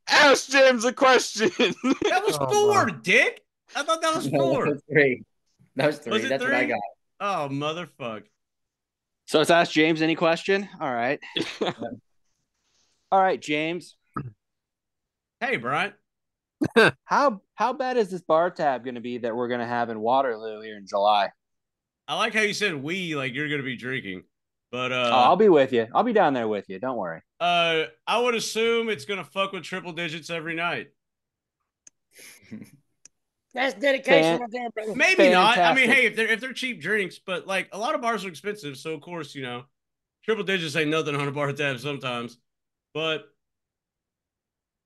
Ask James a question. That was 4, Dick. I thought that was 4. No, that was 3. That was 3. That's 3? What I got. Oh, motherfuck. So let's ask James any question. All right. All right, James. Hey, Brian. How bad is this bar tab going to be that we're going to have in Waterloo here in July? I like how you said we, like you're going to be drinking. But I'll be with you. I'll be down there with you. Don't worry. I would assume it's going to fuck with triple digits every night. That's dedication right there, brother. Maybe not. I mean, hey, if they're cheap drinks, but like a lot of bars are expensive, so of course, triple digits ain't nothing on a bar tab sometimes. But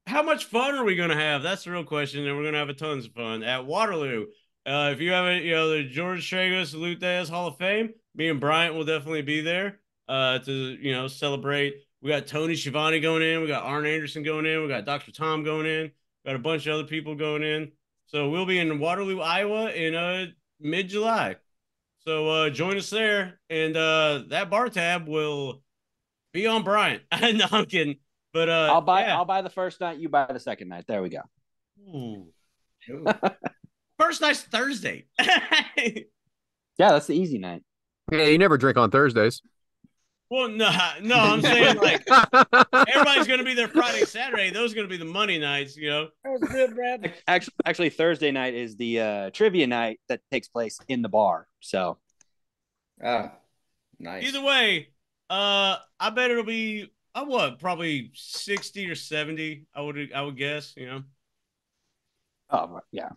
how much fun are we going to have? That's the real question, and we're going to have a tons of fun at Waterloo. If you haven't, the George Tragos Salute Diaz Hall of Fame, me and Bryant will definitely be there to celebrate. We got Tony Schiavone going in, we got Arn Anderson going in, we got Dr. Tom going in, we got a bunch of other people going in. So we'll be in Waterloo, Iowa in mid-July. So join us there, and that bar tab will be on Bryant. No, I'm kidding. But I'll buy the first night, you buy the second night. There we go. Ooh. First night's Thursday. Yeah, that's the easy night. Yeah, you never drink on Thursdays. Well, no, I'm saying like everybody's going to be there Friday, Saturday. Those are going to be the money nights, That was good, Brad. Actually, Thursday night is the trivia night that takes place in the bar. So, nice. Either way, I bet it'll be probably 60 or 70. I would guess, Oh yeah,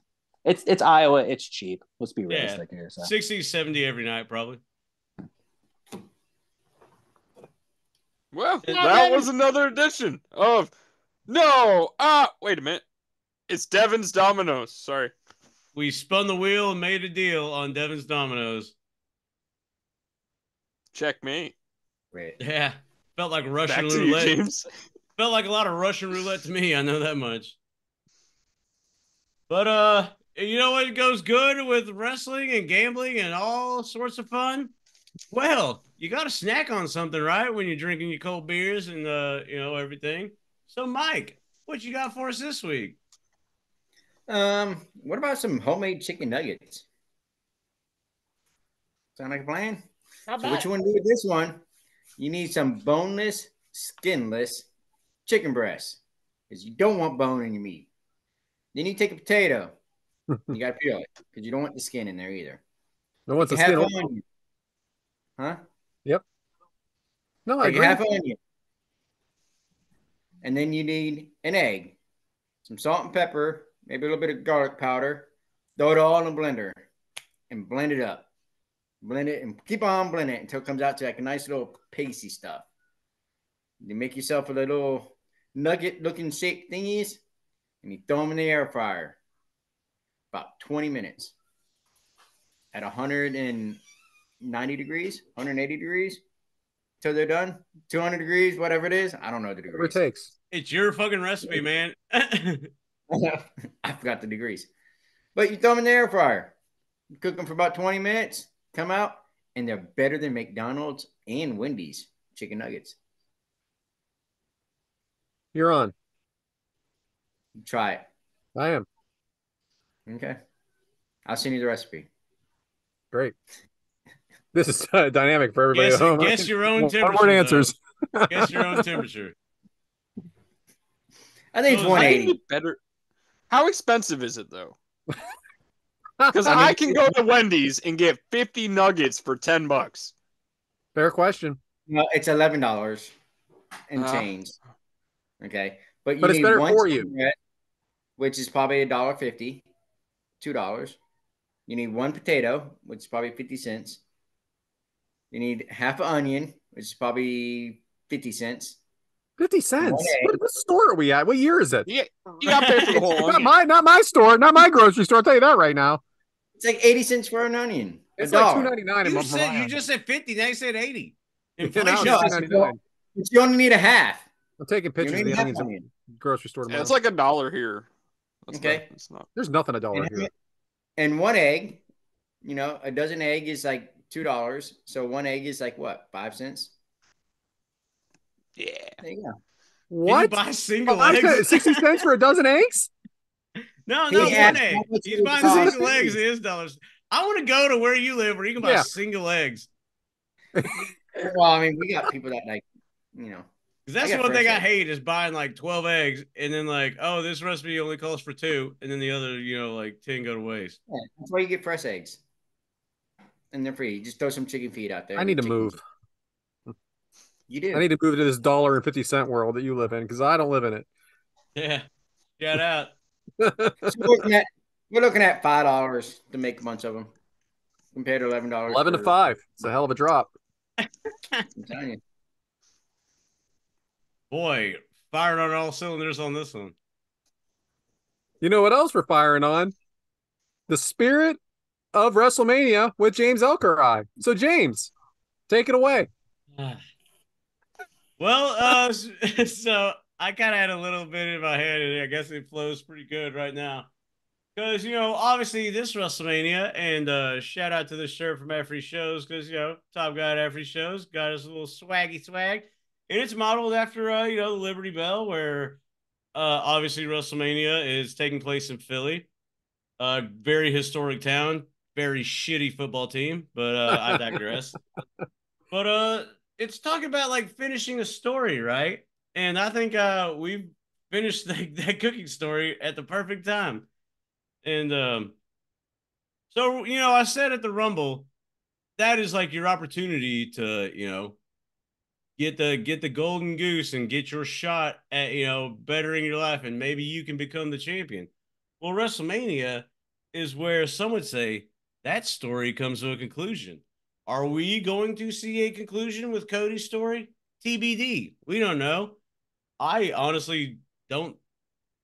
it's Iowa. It's cheap. Let's be realistic here. So. 60, 70 every night, probably. Well, that was another edition of wait a minute. It's Devyn's Dominoes. Sorry. We spun the wheel and made a deal on Devyn's Dominoes. Checkmate. Great. Yeah. Felt like Russian Back to roulette. you, James. Felt like a lot of Russian roulette to me. I know that much. But you know what goes good with wrestling and gambling and all sorts of fun? Well, you got to snack on something, right? When you're drinking your cold beers and everything. So, Mike, what you got for us this week? What about some homemade chicken nuggets? Sound like a plan? So what you want to do with this one? You need some boneless, skinless chicken breast, because you don't want bone in your meat. Then you take a potato. You got to peel it because you don't want the skin in there either. No one's a half skin. onion. Huh? Yep. No, I Take agree. half onion. And then you need an egg, some salt and pepper, maybe a little bit of garlic powder. Throw it all in a blender and blend it up. Blend it and keep on blending it until it comes out to like a nice little pasty stuff. You make yourself a little nugget-looking shaped thingies, and you throw them in the air fryer. About 20 minutes at 190 degrees, 180 degrees till they're done. 200 degrees, whatever it is. I don't know the degrees. Whatever it takes. It's your fucking recipe, man. I forgot the degrees. But you throw them in the air fryer. You cook them for about 20 minutes. Come out, and they're better than McDonald's and Wendy's chicken nuggets. You're on. Try it. I am. Okay. I'll send you the recipe. Great. This is dynamic for everybody Guess, at home. guess your own temperature. One-word answers. Guess your own temperature. I think it's 180. Better. How expensive is it though? Because I can go to Wendy's and get 50 nuggets for $10. Fair question. No, it's $11 and change. Okay, but it's need better one for you, cigarette, which is probably $1.50, $2. You need one potato, which is probably 50 cents. You need half an onion, which is probably 50 cents. 50 cents. What store are we at? What year is it? Yeah, you got to pay for the whole onion. Not my store, not my grocery store. I'll tell you that right now. It's like 80 cents for an onion. It's like $2.99. You just said 50. Now you said 80. Inflation. No, you only need a half. I'm taking pictures of the onions in the grocery store tomorrow. It's like $1 here. That's okay. Not. There's nothing $1 here. And one egg, a dozen egg is like $2. So one egg is like what, 5 cents? Yeah. There you go. What? Did you buy single eggs? 60 cents for a dozen eggs? No, one egg. He's buying single eggs. It is dollars. I want to go to where you live where you can buy single eggs. Well, I mean, we got people that like, Because that's one thing I hate is buying like 12 eggs and then like, oh, this recipe only calls for 2. And then the other, like 10 go to waste. Yeah, that's why you get fresh eggs. And they're free. You just throw some chicken feed out there. I need to move. You do. I need to move to this $1.50 world that you live in because I don't live in it. Yeah. Shout out. So we're looking at $5 to make a bunch of them compared to $11. 11 to 5. It's a hell of a drop. I'm telling you. Boy, firing on all cylinders on this one. You know what else we're firing on? The spirit of WrestleMania with James Elkerai. So, James, take it away. Well, so I kind of had a little bit in my head, and I guess it flows pretty good right now. Because, obviously this WrestleMania, and shout out to the shirt from Every Shows, because, top guy at Every Shows got his little swaggy swag. And it's modeled after, the Liberty Bell, where obviously WrestleMania is taking place in Philly. Very historic town, very shitty football team, but I digress. But it's talking about like finishing a story, right? And I think we've finished that cooking story at the perfect time. And so, I said at the Rumble, that is like your opportunity to, get the golden goose and get your shot at, bettering your life, and maybe you can become the champion. Well, WrestleMania is where some would say that story comes to a conclusion. Are we going to see a conclusion with Cody's story? TBD. We don't know. I honestly don't.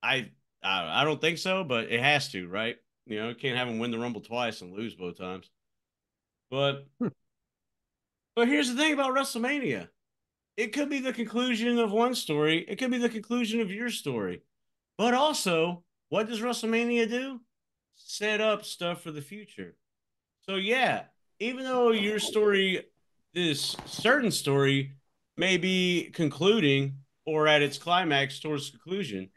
I don't think so, but it has to, right? Can't have him win the Rumble twice and lose both times. But here's the thing about WrestleMania. It could be the conclusion of one story. It could be the conclusion of your story. But also, what does WrestleMania do? Set up stuff for the future. So, yeah, even though your story, this certain story, may be concluding or at its climax towards conclusion,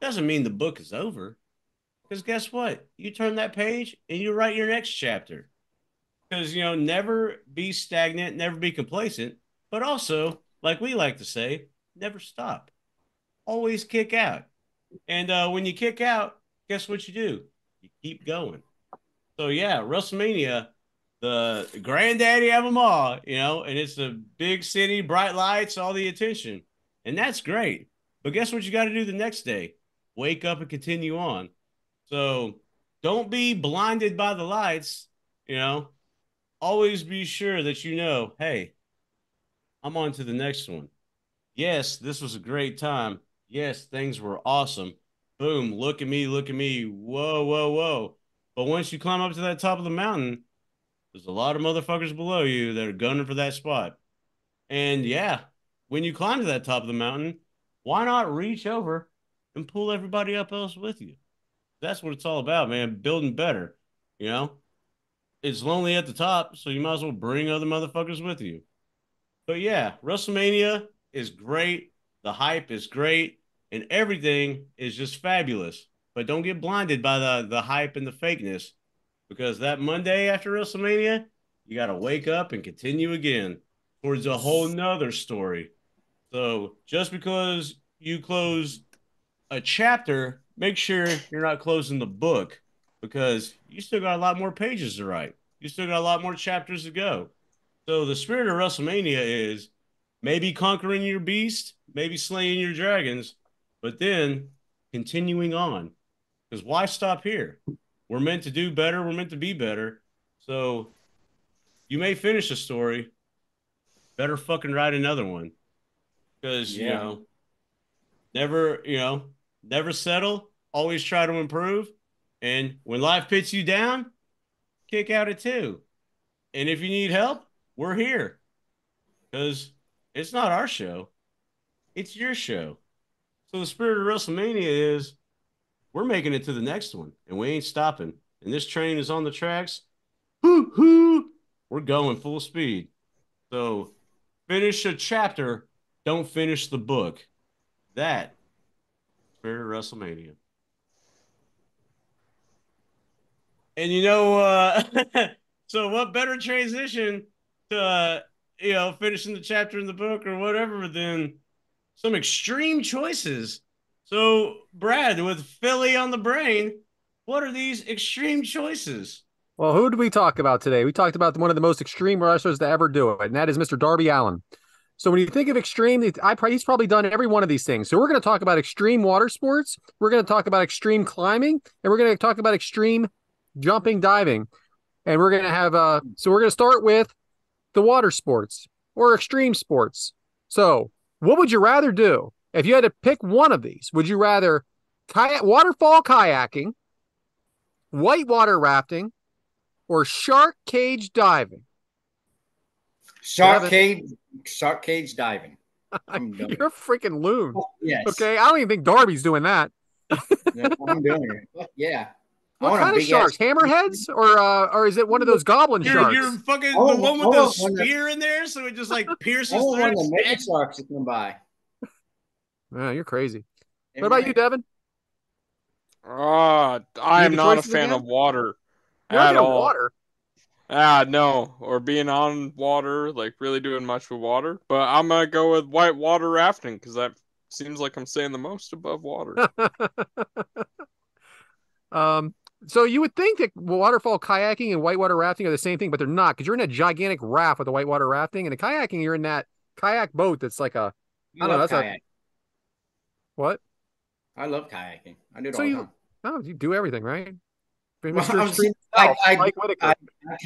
doesn't mean the book is over. Because guess what? You turn that page and you write your next chapter. Because, never be stagnant, never be complacent, but also, like we like to say, never stop. Always kick out. And when you kick out, guess what you do? You keep going. So, yeah, WrestleMania the granddaddy of them all, you know, and it's a big city, bright lights, all the attention. And that's great. But guess what you got to do the next day? Wake up and continue on. So don't be blinded by the lights, you know. Always be sure that you know, hey, I'm on to the next one. Yes, this was a great time. Yes, things were awesome. Boom, look at me, look at me. Whoa, whoa, whoa. But once you climb up to that top of the mountain, there's a lot of motherfuckers below you that are gunning for that spot. And yeah, when you climb to that top of the mountain, why not reach over and pull everybody up else with you? That's what it's all about, man. Building better. You know, it's lonely at the top, so you might as well bring other motherfuckers with you. But yeah, WrestleMania is great. The hype is great, and everything is just fabulous. But don't get blinded by the hype and the fakeness, because that Monday after WrestleMania, you got to wake up and continue again towards a whole nother story. So just because you close a chapter, make sure you're not closing the book, because you still got a lot more pages to write. You still got a lot more chapters to go. So the spirit of WrestleMania is maybe conquering your beast, maybe slaying your dragons, but then continuing on. Because why stop here? We're meant to do better. We're meant to be better. So you may finish a story. Better fucking write another one. Because, never settle. Always try to improve. And when life pits you down, kick out at 2. And if you need help, we're here. Because it's not our show. It's your show. So the spirit of WrestleMania is we're making it to the next one. And we ain't stopping. And this train is on the tracks. Hoo, hoo. We're going full speed. So finish a chapter. Don't finish the book. That spirit of WrestleMania. And so what better transition to finishing the chapter in the book or whatever than some extreme choices. So Brad, with Philly on the brain, what are these extreme choices? Well, who did we talk about today? We talked about one of the most extreme wrestlers to ever do it, and that is Mr. Darby Allin. So when you think of extreme, he's probably done every one of these things. So we're going to talk about extreme water sports. We're going to talk about extreme climbing, and we're going to talk about extreme jumping, diving. And we're going to have, so we're going to start with the water sports or extreme sports. So what would you rather do? If you had to pick one of these, would you rather waterfall kayaking, whitewater rafting, or shark cage diving? Shark cage diving. You're a freaking loon. Oh, yes. Okay, I don't even think Darby's doing that. I'm doing it. Yeah. What kind of sharks? Hammerheads, or is it one of those goblin sharks? You're fucking the one with the spear in there, so it just like pierces through. One of the mega sharks that come by. Yeah, you're crazy. What about you, Devin? I am not a fan of water at all. Water? No, or being on water, like really doing much with water. But I'm gonna go with whitewater rafting because that seems like I'm staying the most above water. So you would think that waterfall kayaking and whitewater rafting are the same thing, but they're not, because you're in a gigantic raft with the whitewater rafting, and the kayaking, you're in that kayak boat that's like a, I don't know, that's kayak. What? I love kayaking. I do it all the time. Oh, you do everything, right? I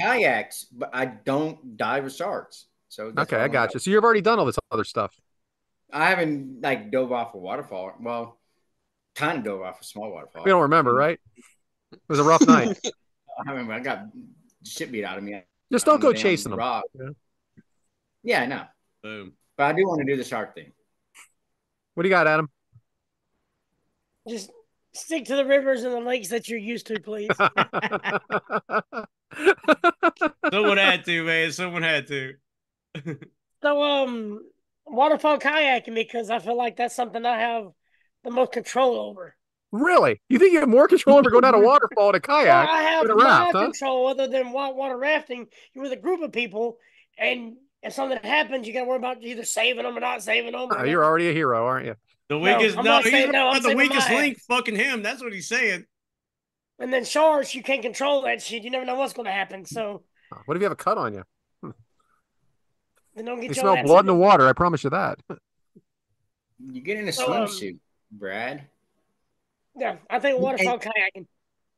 kayaks, but I don't dive with sharks. So okay, I got you. So you've already done all this other stuff. I haven't dove off a waterfall. Well, kind of dove off a small waterfall. We don't remember, right? It was a rough night. I remember I got shit beat out of me. Just don't go chasing them. Yeah, I know. Boom. But I do want to do the shark thing. What do you got, Adam? Just stick to the rivers and the lakes that you're used to, please. Someone had to, man. Someone had to. So, waterfall kayaking, because I feel like that's something I have the most control over. Really? You think you have more control over going down a waterfall in a kayak? Well, I have more control other than whitewater rafting. You're with a group of people, and if something happens, you got to worry about either saving them or not saving them. You're already a hero, aren't you? The weakest, he's the weakest link. Fucking him. That's what he's saying. And then sharks, you can't control that shit. You never know what's going to happen. So What if you have a cut on you? Then don't get You your smell ass blood in the water. I promise you that. You get in a So, swimsuit, Brad. Yeah, I think waterfall kayaking.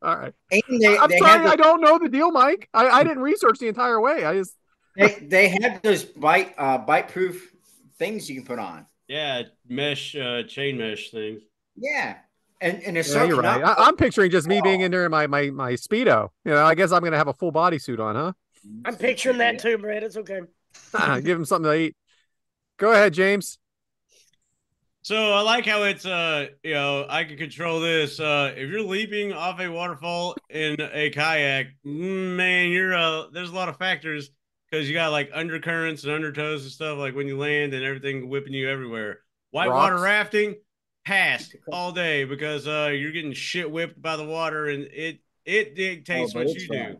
All right. And I'm sorry, I don't know the deal, Mike. I didn't research the entire way. I just they have those bite proof things you can put on. Yeah, mesh, chain mesh things. Yeah, and it's yeah, you're right. I'm picturing just me being in there in my Speedo. I guess I'm gonna have a full bodysuit on, huh? I'm picturing that too, Brad. It's okay. Give him something to eat. Go ahead, James. So I like how it's I can control this. If you're leaping off a waterfall in a kayak, man, there's a lot of factors because you got like undercurrents and undertows and stuff like when you land and everything whipping you everywhere. Whitewater rafting, pass all day because you're getting shit whipped by the water and it dictates what you do.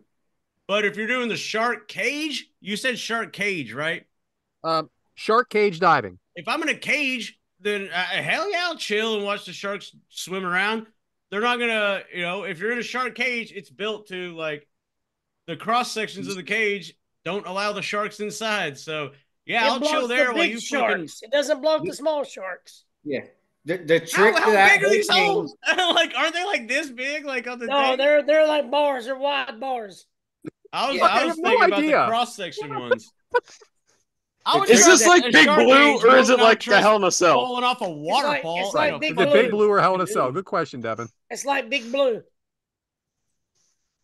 But if you're doing the shark cage, you said shark cage, right? Shark cage diving. If I'm in a cage, then hell yeah, I'll chill and watch the sharks swim around. They're not gonna, if you're in a shark cage, it's built to like the cross sections of the cage don't allow the sharks inside. So yeah, I'll chill there while you sharks. It doesn't block the small sharks. Yeah. The trick how to that big are these holes? Like, aren't they like this big? Like on the they're like bars. They're wide bars. I was thinking about the cross section ones. Is this like Big Blue or is it like the Hell in a Cell? Falling off a waterfall. It's like Big Blue. Big Blue or Hell in a Cell? Good question, Devyn. It's like Big Blue.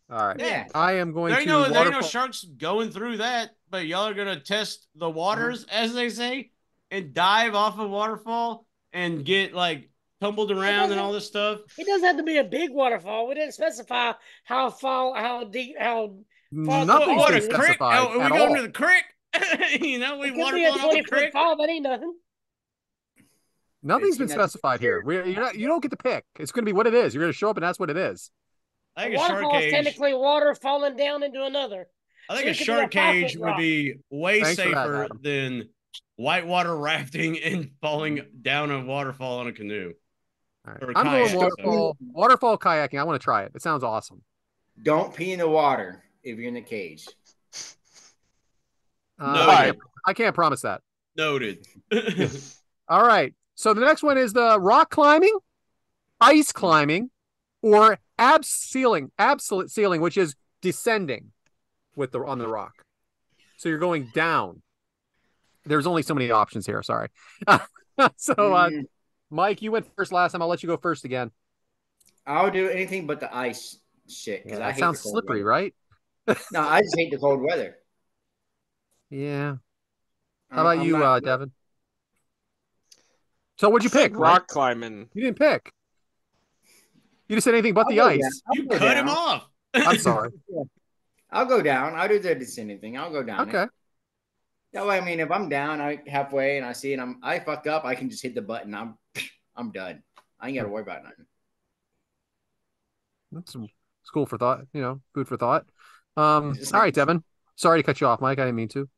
All right. Yeah. I am going to. There ain't no sharks going through that, but y'all are gonna test the waters, as they say, and dive off a waterfall and get like tumbled around and all this stuff. It doesn't have to be a big waterfall. We didn't specify how deep, how far. Nothing's been specified are we going to the creek? We waterfall off the creek. Fall, that ain't nothing. Nothing's been specified here. You don't get to pick. It's going to be what it is. You're going to show up, and that's what it is. I think a waterfall is technically water falling down into another. I think a shark cage would be way safer than whitewater rafting and falling down a waterfall on a canoe. Right. I'm going waterfall kayaking. I want to try it. It sounds awesome. Don't pee in the water if you're in the cage. I can't promise that. Noted. All right. So the next one is the rock climbing, ice climbing, or absolute ceiling, which is descending on the rock. So you're going down. There's only so many options here. Sorry. Mike, you went first last time. I'll let you go first again. I'll do anything but the ice shit. Yeah, that sounds slippery, right? No, I just hate the cold weather. Yeah. How about you, Devyn? So what'd you pick? Rock climbing. You didn't pick. You just said anything but the ice. You cut him off. I'm sorry. I'll go down. I'll do the descending thing. I'll go down. Okay. That way, I mean, if I'm down, halfway and I see it, I fucked up, I can just hit the button. I'm done. I ain't got to worry about nothing. That's cool for thought. Food for thought. All right, Devyn. Sorry to cut you off, Mike. I didn't mean to.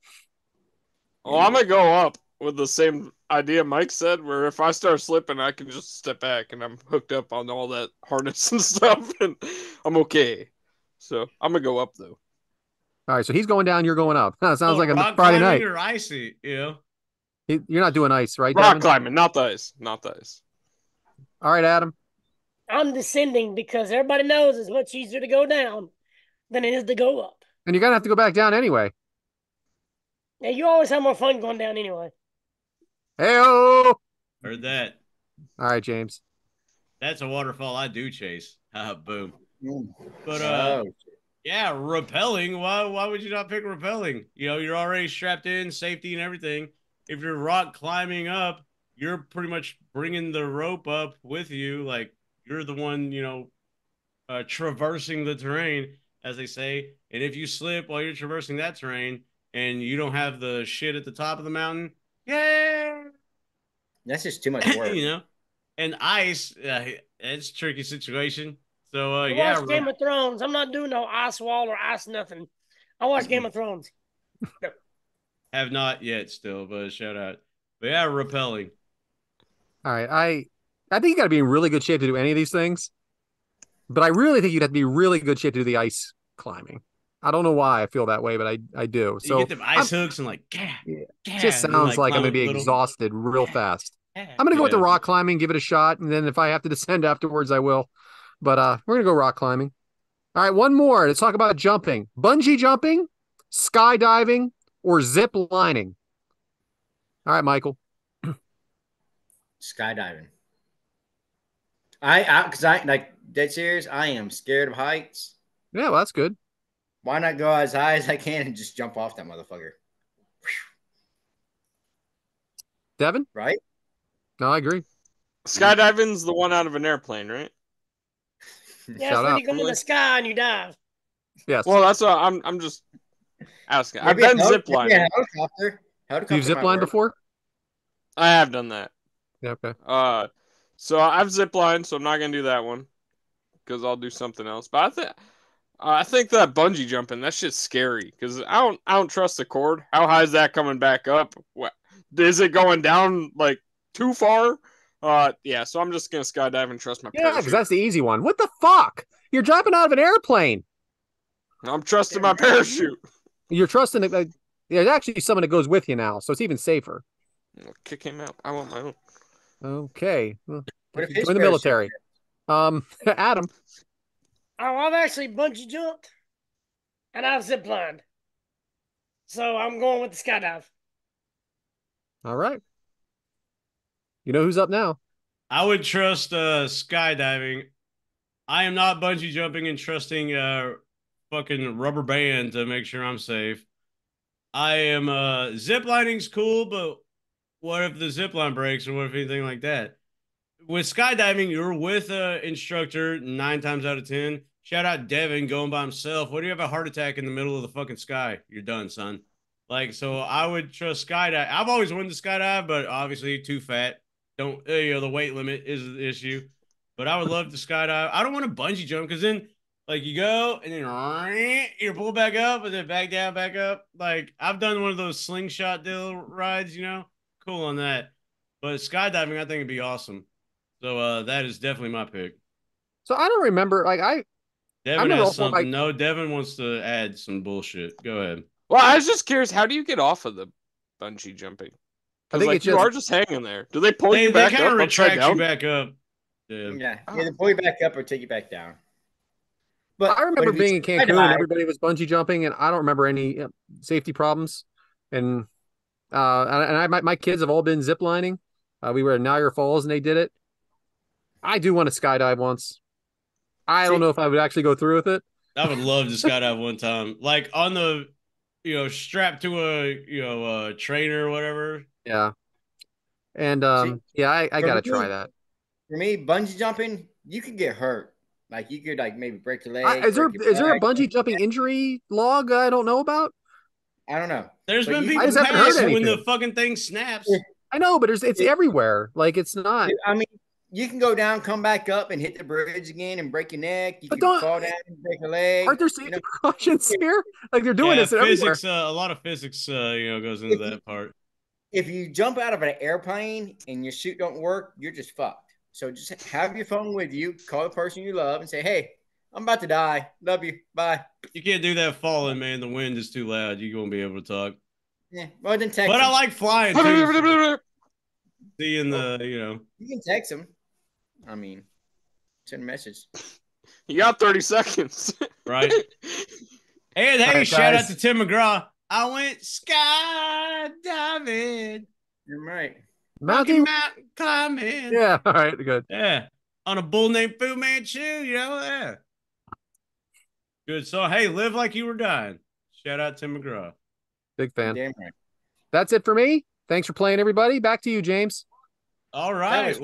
Well, I'm gonna go up with the same idea Mike said, where if I start slipping, I can just step back and I'm hooked up on all that harness and stuff, and I'm okay. So I'm gonna go up though. All right, so he's going down, you're going up. Sounds like a Friday night. Or icy, You're not doing ice, right? Rock Devyn? climbing, not the ice. All right, Adam. I'm descending because everybody knows it's much easier to go down than it is to go up. And you're gonna have to go back down anyway. Yeah, you always have more fun going down anyway. Hey-o! Heard that. All right, James. That's a waterfall I do chase. Boom. But yeah, rappelling. Why would you not pick rappelling? You're already strapped in, safety and everything. If you're rock climbing up, you're pretty much bringing the rope up with you. Like you're the one, traversing the terrain, as they say. And if you slip while you're traversing that terrain and you don't have the shit at the top of the mountain, yeah, that's just too much work. And ice, it's a tricky situation. So I watch Game of Thrones. I'm not doing no ice wall or ice nothing. I watch Game of Thrones. Have not yet still, but shout out. But yeah, rappelling. All right. I think you got to be in really good shape to do any of these things. But I really think you'd have to be really good shape to do the ice climbing. I don't know why I feel that way, but I do. So you get them ice hooks and like, it just sounds like I'm gonna be exhausted real fast. I'm gonna go with the rock climbing, give it a shot, and then if I have to descend afterwards, I will. But we're gonna go rock climbing. All right, one more. Let's talk about jumping: bungee jumping, skydiving, or zip lining. All right, Michael. Skydiving. Because I like dead serious. I am scared of heights. Yeah, well, that's good. Why not go as high as I can and just jump off that motherfucker? Devyn? Right? No, I agree. Skydiving's the one out of an airplane, right? Yeah, it's when you go in the sky and you dive. Yes. Well, that's what I'm just asking. I've been ziplining. Yeah, helicopter. You've ziplined before? I have done that. Yeah, okay. So I've ziplined, so I'm not gonna do that one because I'll do something else. But I think that bungee jumping, that shit's scary because I don't trust the cord. How high is that coming back up? What, is it going down like too far? Yeah. So I'm just gonna skydive and trust my parachute. Yeah, because that's the easy one. What the fuck? You're dropping out of an airplane. I'm trusting my parachute. You're trusting it. There's actually someone that goes with you now, so it's even safer. I'll kick him out. I want my own. Okay. Well, join the military. Adam. Oh, I've actually bungee jumped and I've ziplined. So I'm going with the skydive. All right. You know who's up now? I would trust skydiving. I am not bungee jumping and trusting fucking rubber band to make sure I'm safe. I am ziplining's cool, but what if the zipline breaks or what if anything like that? With skydiving, you're with an instructor 9 times out of 10. Shout out Devyn going by himself. What do you have a heart attack in the middle of the fucking sky? You're done, son. Like, so I would trust skydive. I've always wanted to skydive, but obviously too fat. Don't, the weight limit is the issue. But I would love to skydive. I don't want to bungee jump because then, like, you go and then you pull back up and then back down, back up. Like, I've done one of those slingshot deal rides, cool on that. But skydiving, I think it'd be awesome. So that is definitely my pick. So I don't remember, Devyn has something. No, Devyn wants to add some bullshit. Go ahead. Well, I was just curious, how do you get off of the bungee jumping? Because you are just hanging there. Do they pull you back up? They kind of retract you back up. Yeah, they pull you back up or take you back down. But I remember being in Cancun and everybody was bungee jumping, and I don't remember any safety problems. And my kids have all been ziplining. We were at Niagara Falls and they did it. I do want to skydive once. I don't know if I would actually go through with it. I would love to skydive one time, like on the, strapped to a trainer or whatever. Yeah. And I gotta try that. For me, bungee jumping, you could get hurt. Like you could maybe break your leg. Is there a bungee jumping injury log I don't know about? I don't know. There's been people pass when the fucking thing snaps. I know, but it's everywhere. Like it's not. I mean, you can go down, come back up, and hit the bridge again and break your neck. You can fall down and break your leg. Aren't there safety precautions here? Like they're doing this physics, everywhere. A lot of physics, goes into that part. If you jump out of an airplane and your chute don't work, you're just fucked. So just have your phone with you, call the person you love, and say, "Hey, I'm about to die. Love you. Bye." You can't do that falling, man. The wind is too loud. You won't be able to talk. Yeah, well then text. But him. I like flying too. Seeing You can text him. I mean, send a message. You got 30 seconds. Right. And hey, shout out to Tim McGraw. I went skydiving. You're right. Mountain climbing. Yeah, all right, good. Yeah. On a bull named Fu Manchu, yeah. Good song. Hey, live like you were dying. Shout out Tim McGraw. Big fan. Damn right. That's it for me. Thanks for playing, everybody. Back to you, James. All right.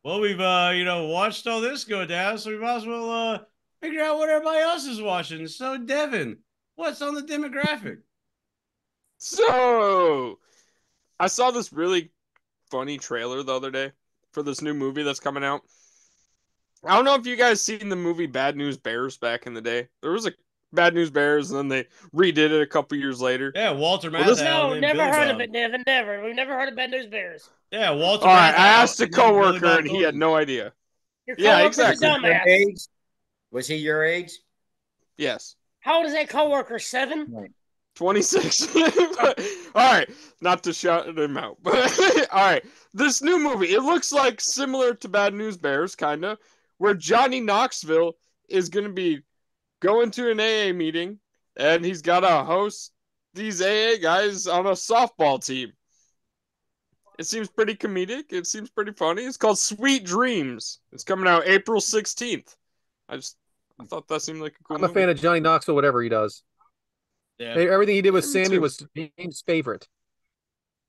Well, we've watched all this go down, so we might as well figure out what everybody else is watching. So, Devyn, what's on the demographic? So, I saw this really funny trailer the other day for this new movie that's coming out. I don't know if you guys seen the movie Bad News Bears back in the day. There was a Bad News Bears, and then they redid it a couple years later. Yeah, Walter Matthau. No, never heard of it, Devyn. Never. We've never heard of Bad News Bears. Yeah, Walter. All right, I asked a coworker, and he had no idea. Yeah, exactly. Was he your age? Yes. How old is that coworker? 7? Right. 26. All right, not to shout him out, but all right. This new movie, it looks like similar to Bad News Bears, kind of, where Johnny Knoxville is going to be going to an AA meeting, and he's got to host these AA guys on a softball team. It seems pretty comedic. It seems pretty funny. It's called Sweet Dreams. It's coming out April 16th. I thought that seemed like a cool I'm a movie. fan of Johnny Knoxville, whatever he does. Yeah. Everything he did with Me Sammy too. was James' favorite.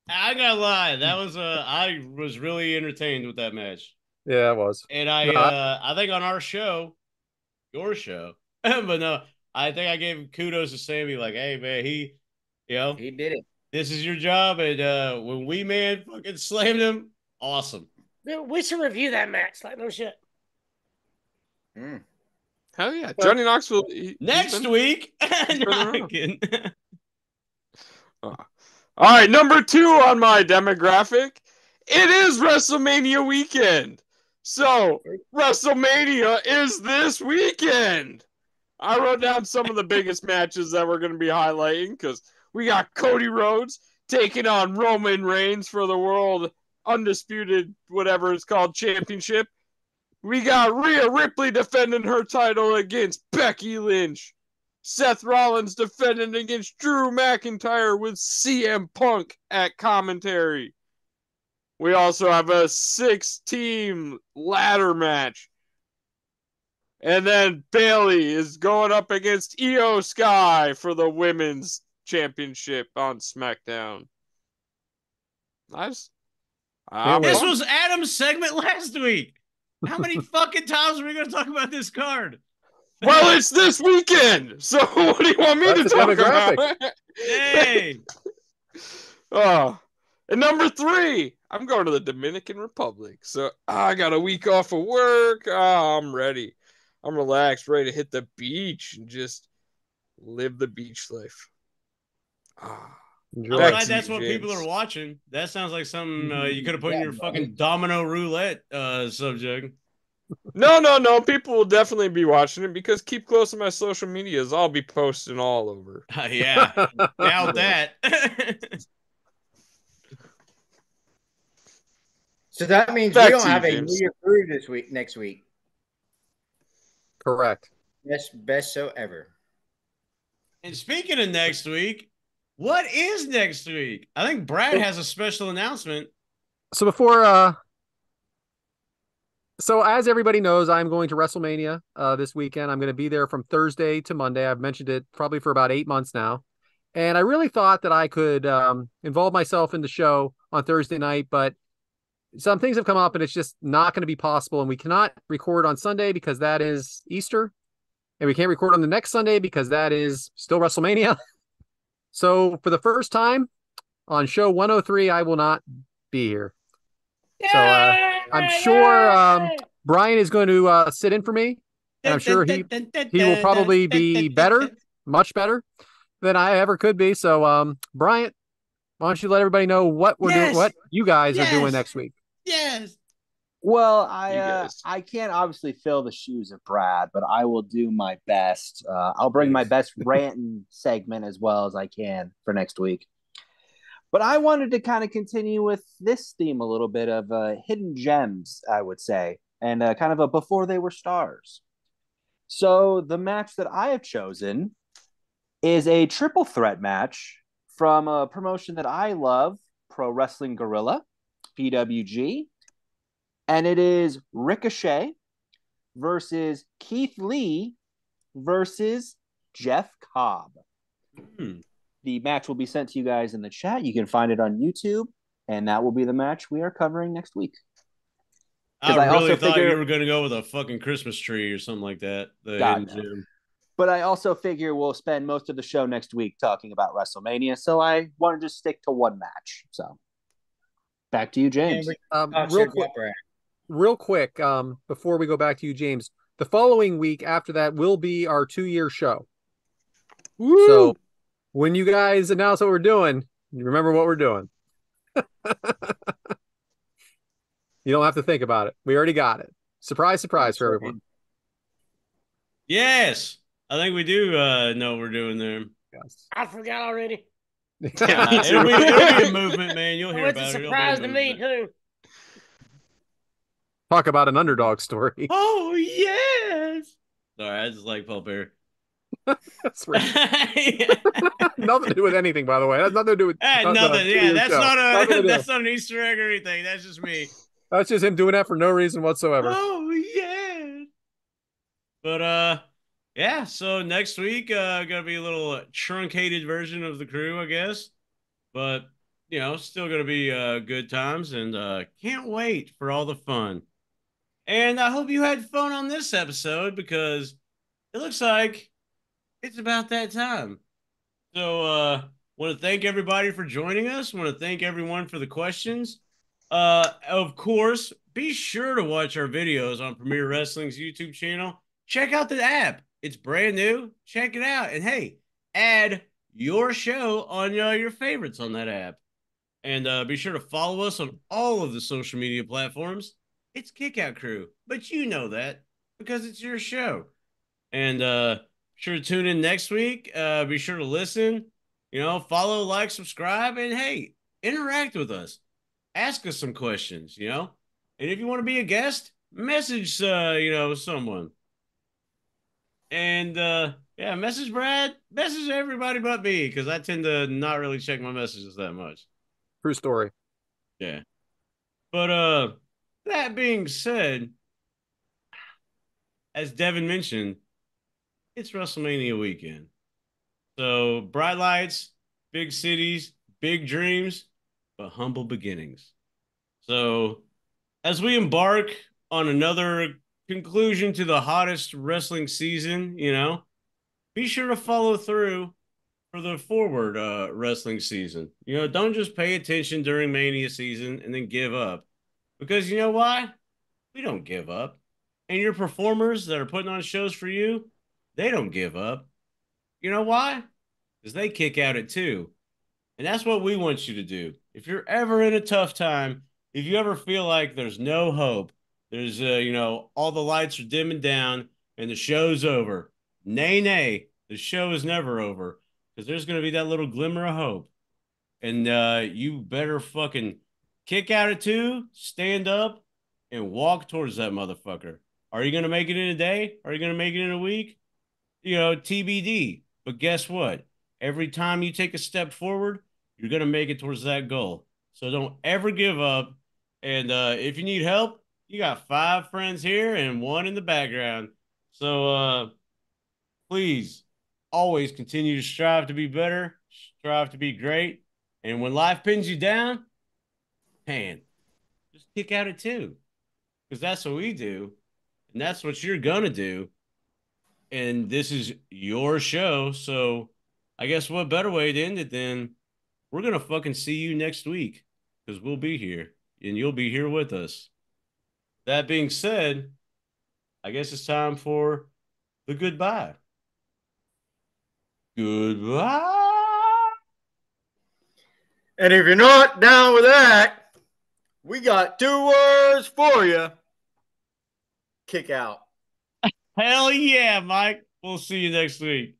I gotta lie, that was I was really entertained with that match. Yeah, it was. And No, I think on our show, your show, but no, I think I gave kudos to Sammy, like, hey man, he did it. this is your job, and when we man fucking slammed him, awesome. Dude, we should review that match. Like, no shit. Hell yeah. Johnny Knoxville. Next week. No, I'm kidding. All right, number 2 on my demographic. It is WrestleMania weekend. So, WrestleMania is this weekend. I wrote down some of the biggest matches that we're going to be highlighting because we got Cody Rhodes taking on Roman Reigns for the World Undisputed, whatever it's called, Championship. We got Rhea Ripley defending her title against Becky Lynch. Seth Rollins defending against Drew McIntyre with CM Punk at commentary. We also have a 6-team ladder match. And then Bayley is going up against Io Sky for the women's championship on SmackDown. Nice. This was Adam's segment last week. How many fucking times are we going to talk about this card? Well, it's this weekend. So what do you want me to talk about? Hey. And number 3, I'm going to the Dominican Republic. So I got a week off of work. I'm ready. I'm relaxed, ready to hit the beach and just live the beach life. I'm glad that's what people are watching. That sounds like something you could have put in your fucking domino roulette subject. No. People will definitely be watching it because keep close to my social medias. I'll be posting all over. Yeah, doubt that. So that means we don't have a New Year crew next week. Correct. Best show ever. And speaking of next week, what is next week? I think Brad has a special announcement. So so as everybody knows, I'm going to WrestleMania this weekend. I'm going to be there from Thursday to Monday. I've mentioned it probably for about 8 months now. And I really thought that I could involve myself in the show on Thursday night, but some things have come up and it's just not going to be possible. And we cannot record on Sunday because that is Easter. And we can't record on the next Sunday because that is still WrestleMania. So for the first time on show 103, I will not be here. So I'm sure Brian is going to sit in for me. And I'm sure he will probably be better, much better than I ever could be. So Brian, why don't you let everybody know what we're doing, what you guys are doing next week? Yes. Well, I can't obviously fill the shoes of Brad, but I will do my best. I'll bring my best ranting segment as well as I can for next week. But I wanted to kind of continue with this theme a little bit of hidden gems, I would say, and kind of a before they were stars. So the match that I have chosen is a triple threat match from a promotion that I love, Pro Wrestling Guerrilla, PWG. And it is Ricochet versus Keith Lee versus Jeff Cobb. The match will be sent to you guys in the chat. You can find it on YouTube, and that will be the match we are covering next week. I really thought you were going to go with a fucking Christmas tree or something like that. But I also figure we'll spend most of the show next week talking about WrestleMania, so I wanted to stick to one match. So back to you, James. Real quick, before we go back to you, James, the following week after that will be our 2-year show. Woo! So when you guys announce what we're doing, you remember what we're doing. You don't have to think about it. We already got it. Surprise, surprise for everyone. Yes. I think we do know what we're doing there. Yes. I forgot already. It'll be a movement, man. You'll hear It's a about it. surprise to me too. Talk about an underdog story. Oh yes. Sorry, I just like Paul Bear. That's right. Nothing to do with anything, by the way. That's nothing to do with nothing. Yeah, that's show. that's not an Easter egg or anything. That's just me. That's just him doing that for no reason whatsoever. Oh yeah. But yeah. So next week, gonna be a little truncated version of the crew, I guess. But still gonna be good times, and can't wait for all the fun. And I hope you had fun on this episode because it looks like it's about that time. So, want to thank everybody for joining us. Want to thank everyone for the questions. Of course, be sure to watch our videos on Premier Wrestling's YouTube channel. Check out the app. It's brand new. Check it out. And hey, add your show on your favorites on that app. And be sure to follow us on all of the social media platforms. It's Kickout Crew, but you know that because it's your show. And sure to tune in next week. Be sure to listen, follow, like, subscribe, and hey, interact with us. Ask us some questions, And if you want to be a guest, message, someone. And yeah, message Brad, message everybody but me because I tend to not really check my messages that much. True story. Yeah. But that being said, as Devyn mentioned, it's WrestleMania weekend. So bright lights, big cities, big dreams, but humble beginnings. So as we embark on another conclusion to the hottest wrestling season, be sure to follow through for the forward wrestling season. Don't just pay attention during Mania season and then give up. Because you know why? We don't give up. And your performers that are putting on shows for you, they don't give up. You know why? Because they kick out at 2. And that's what we want you to do. If you're ever in a tough time, if you ever feel like there's no hope, there's, all the lights are dimming down and the show's over. Nay, nay, the show is never over because there's going to be that little glimmer of hope. And you better fucking kick out at 2, stand up, and walk towards that motherfucker. Are you going to make it in a day? Are you going to make it in a week? TBD. But guess what? Every time you take a step forward, you're going to make it towards that goal. So don't ever give up. And if you need help, you got 5 friends here and 1 in the background. So please always continue to strive to be better, strive to be great. And when life pins you down, man, just kick out at 2. Because that's what we do. And that's what you're going to do. And this is your show. So I guess what better way to end it than we're going to fucking see you next week because we'll be here and you'll be here with us. That being said, I guess it's time for the goodbye. Goodbye. And if you're not down with that, we got 2 words for you. Kick out. Hell yeah, Mike. We'll see you next week.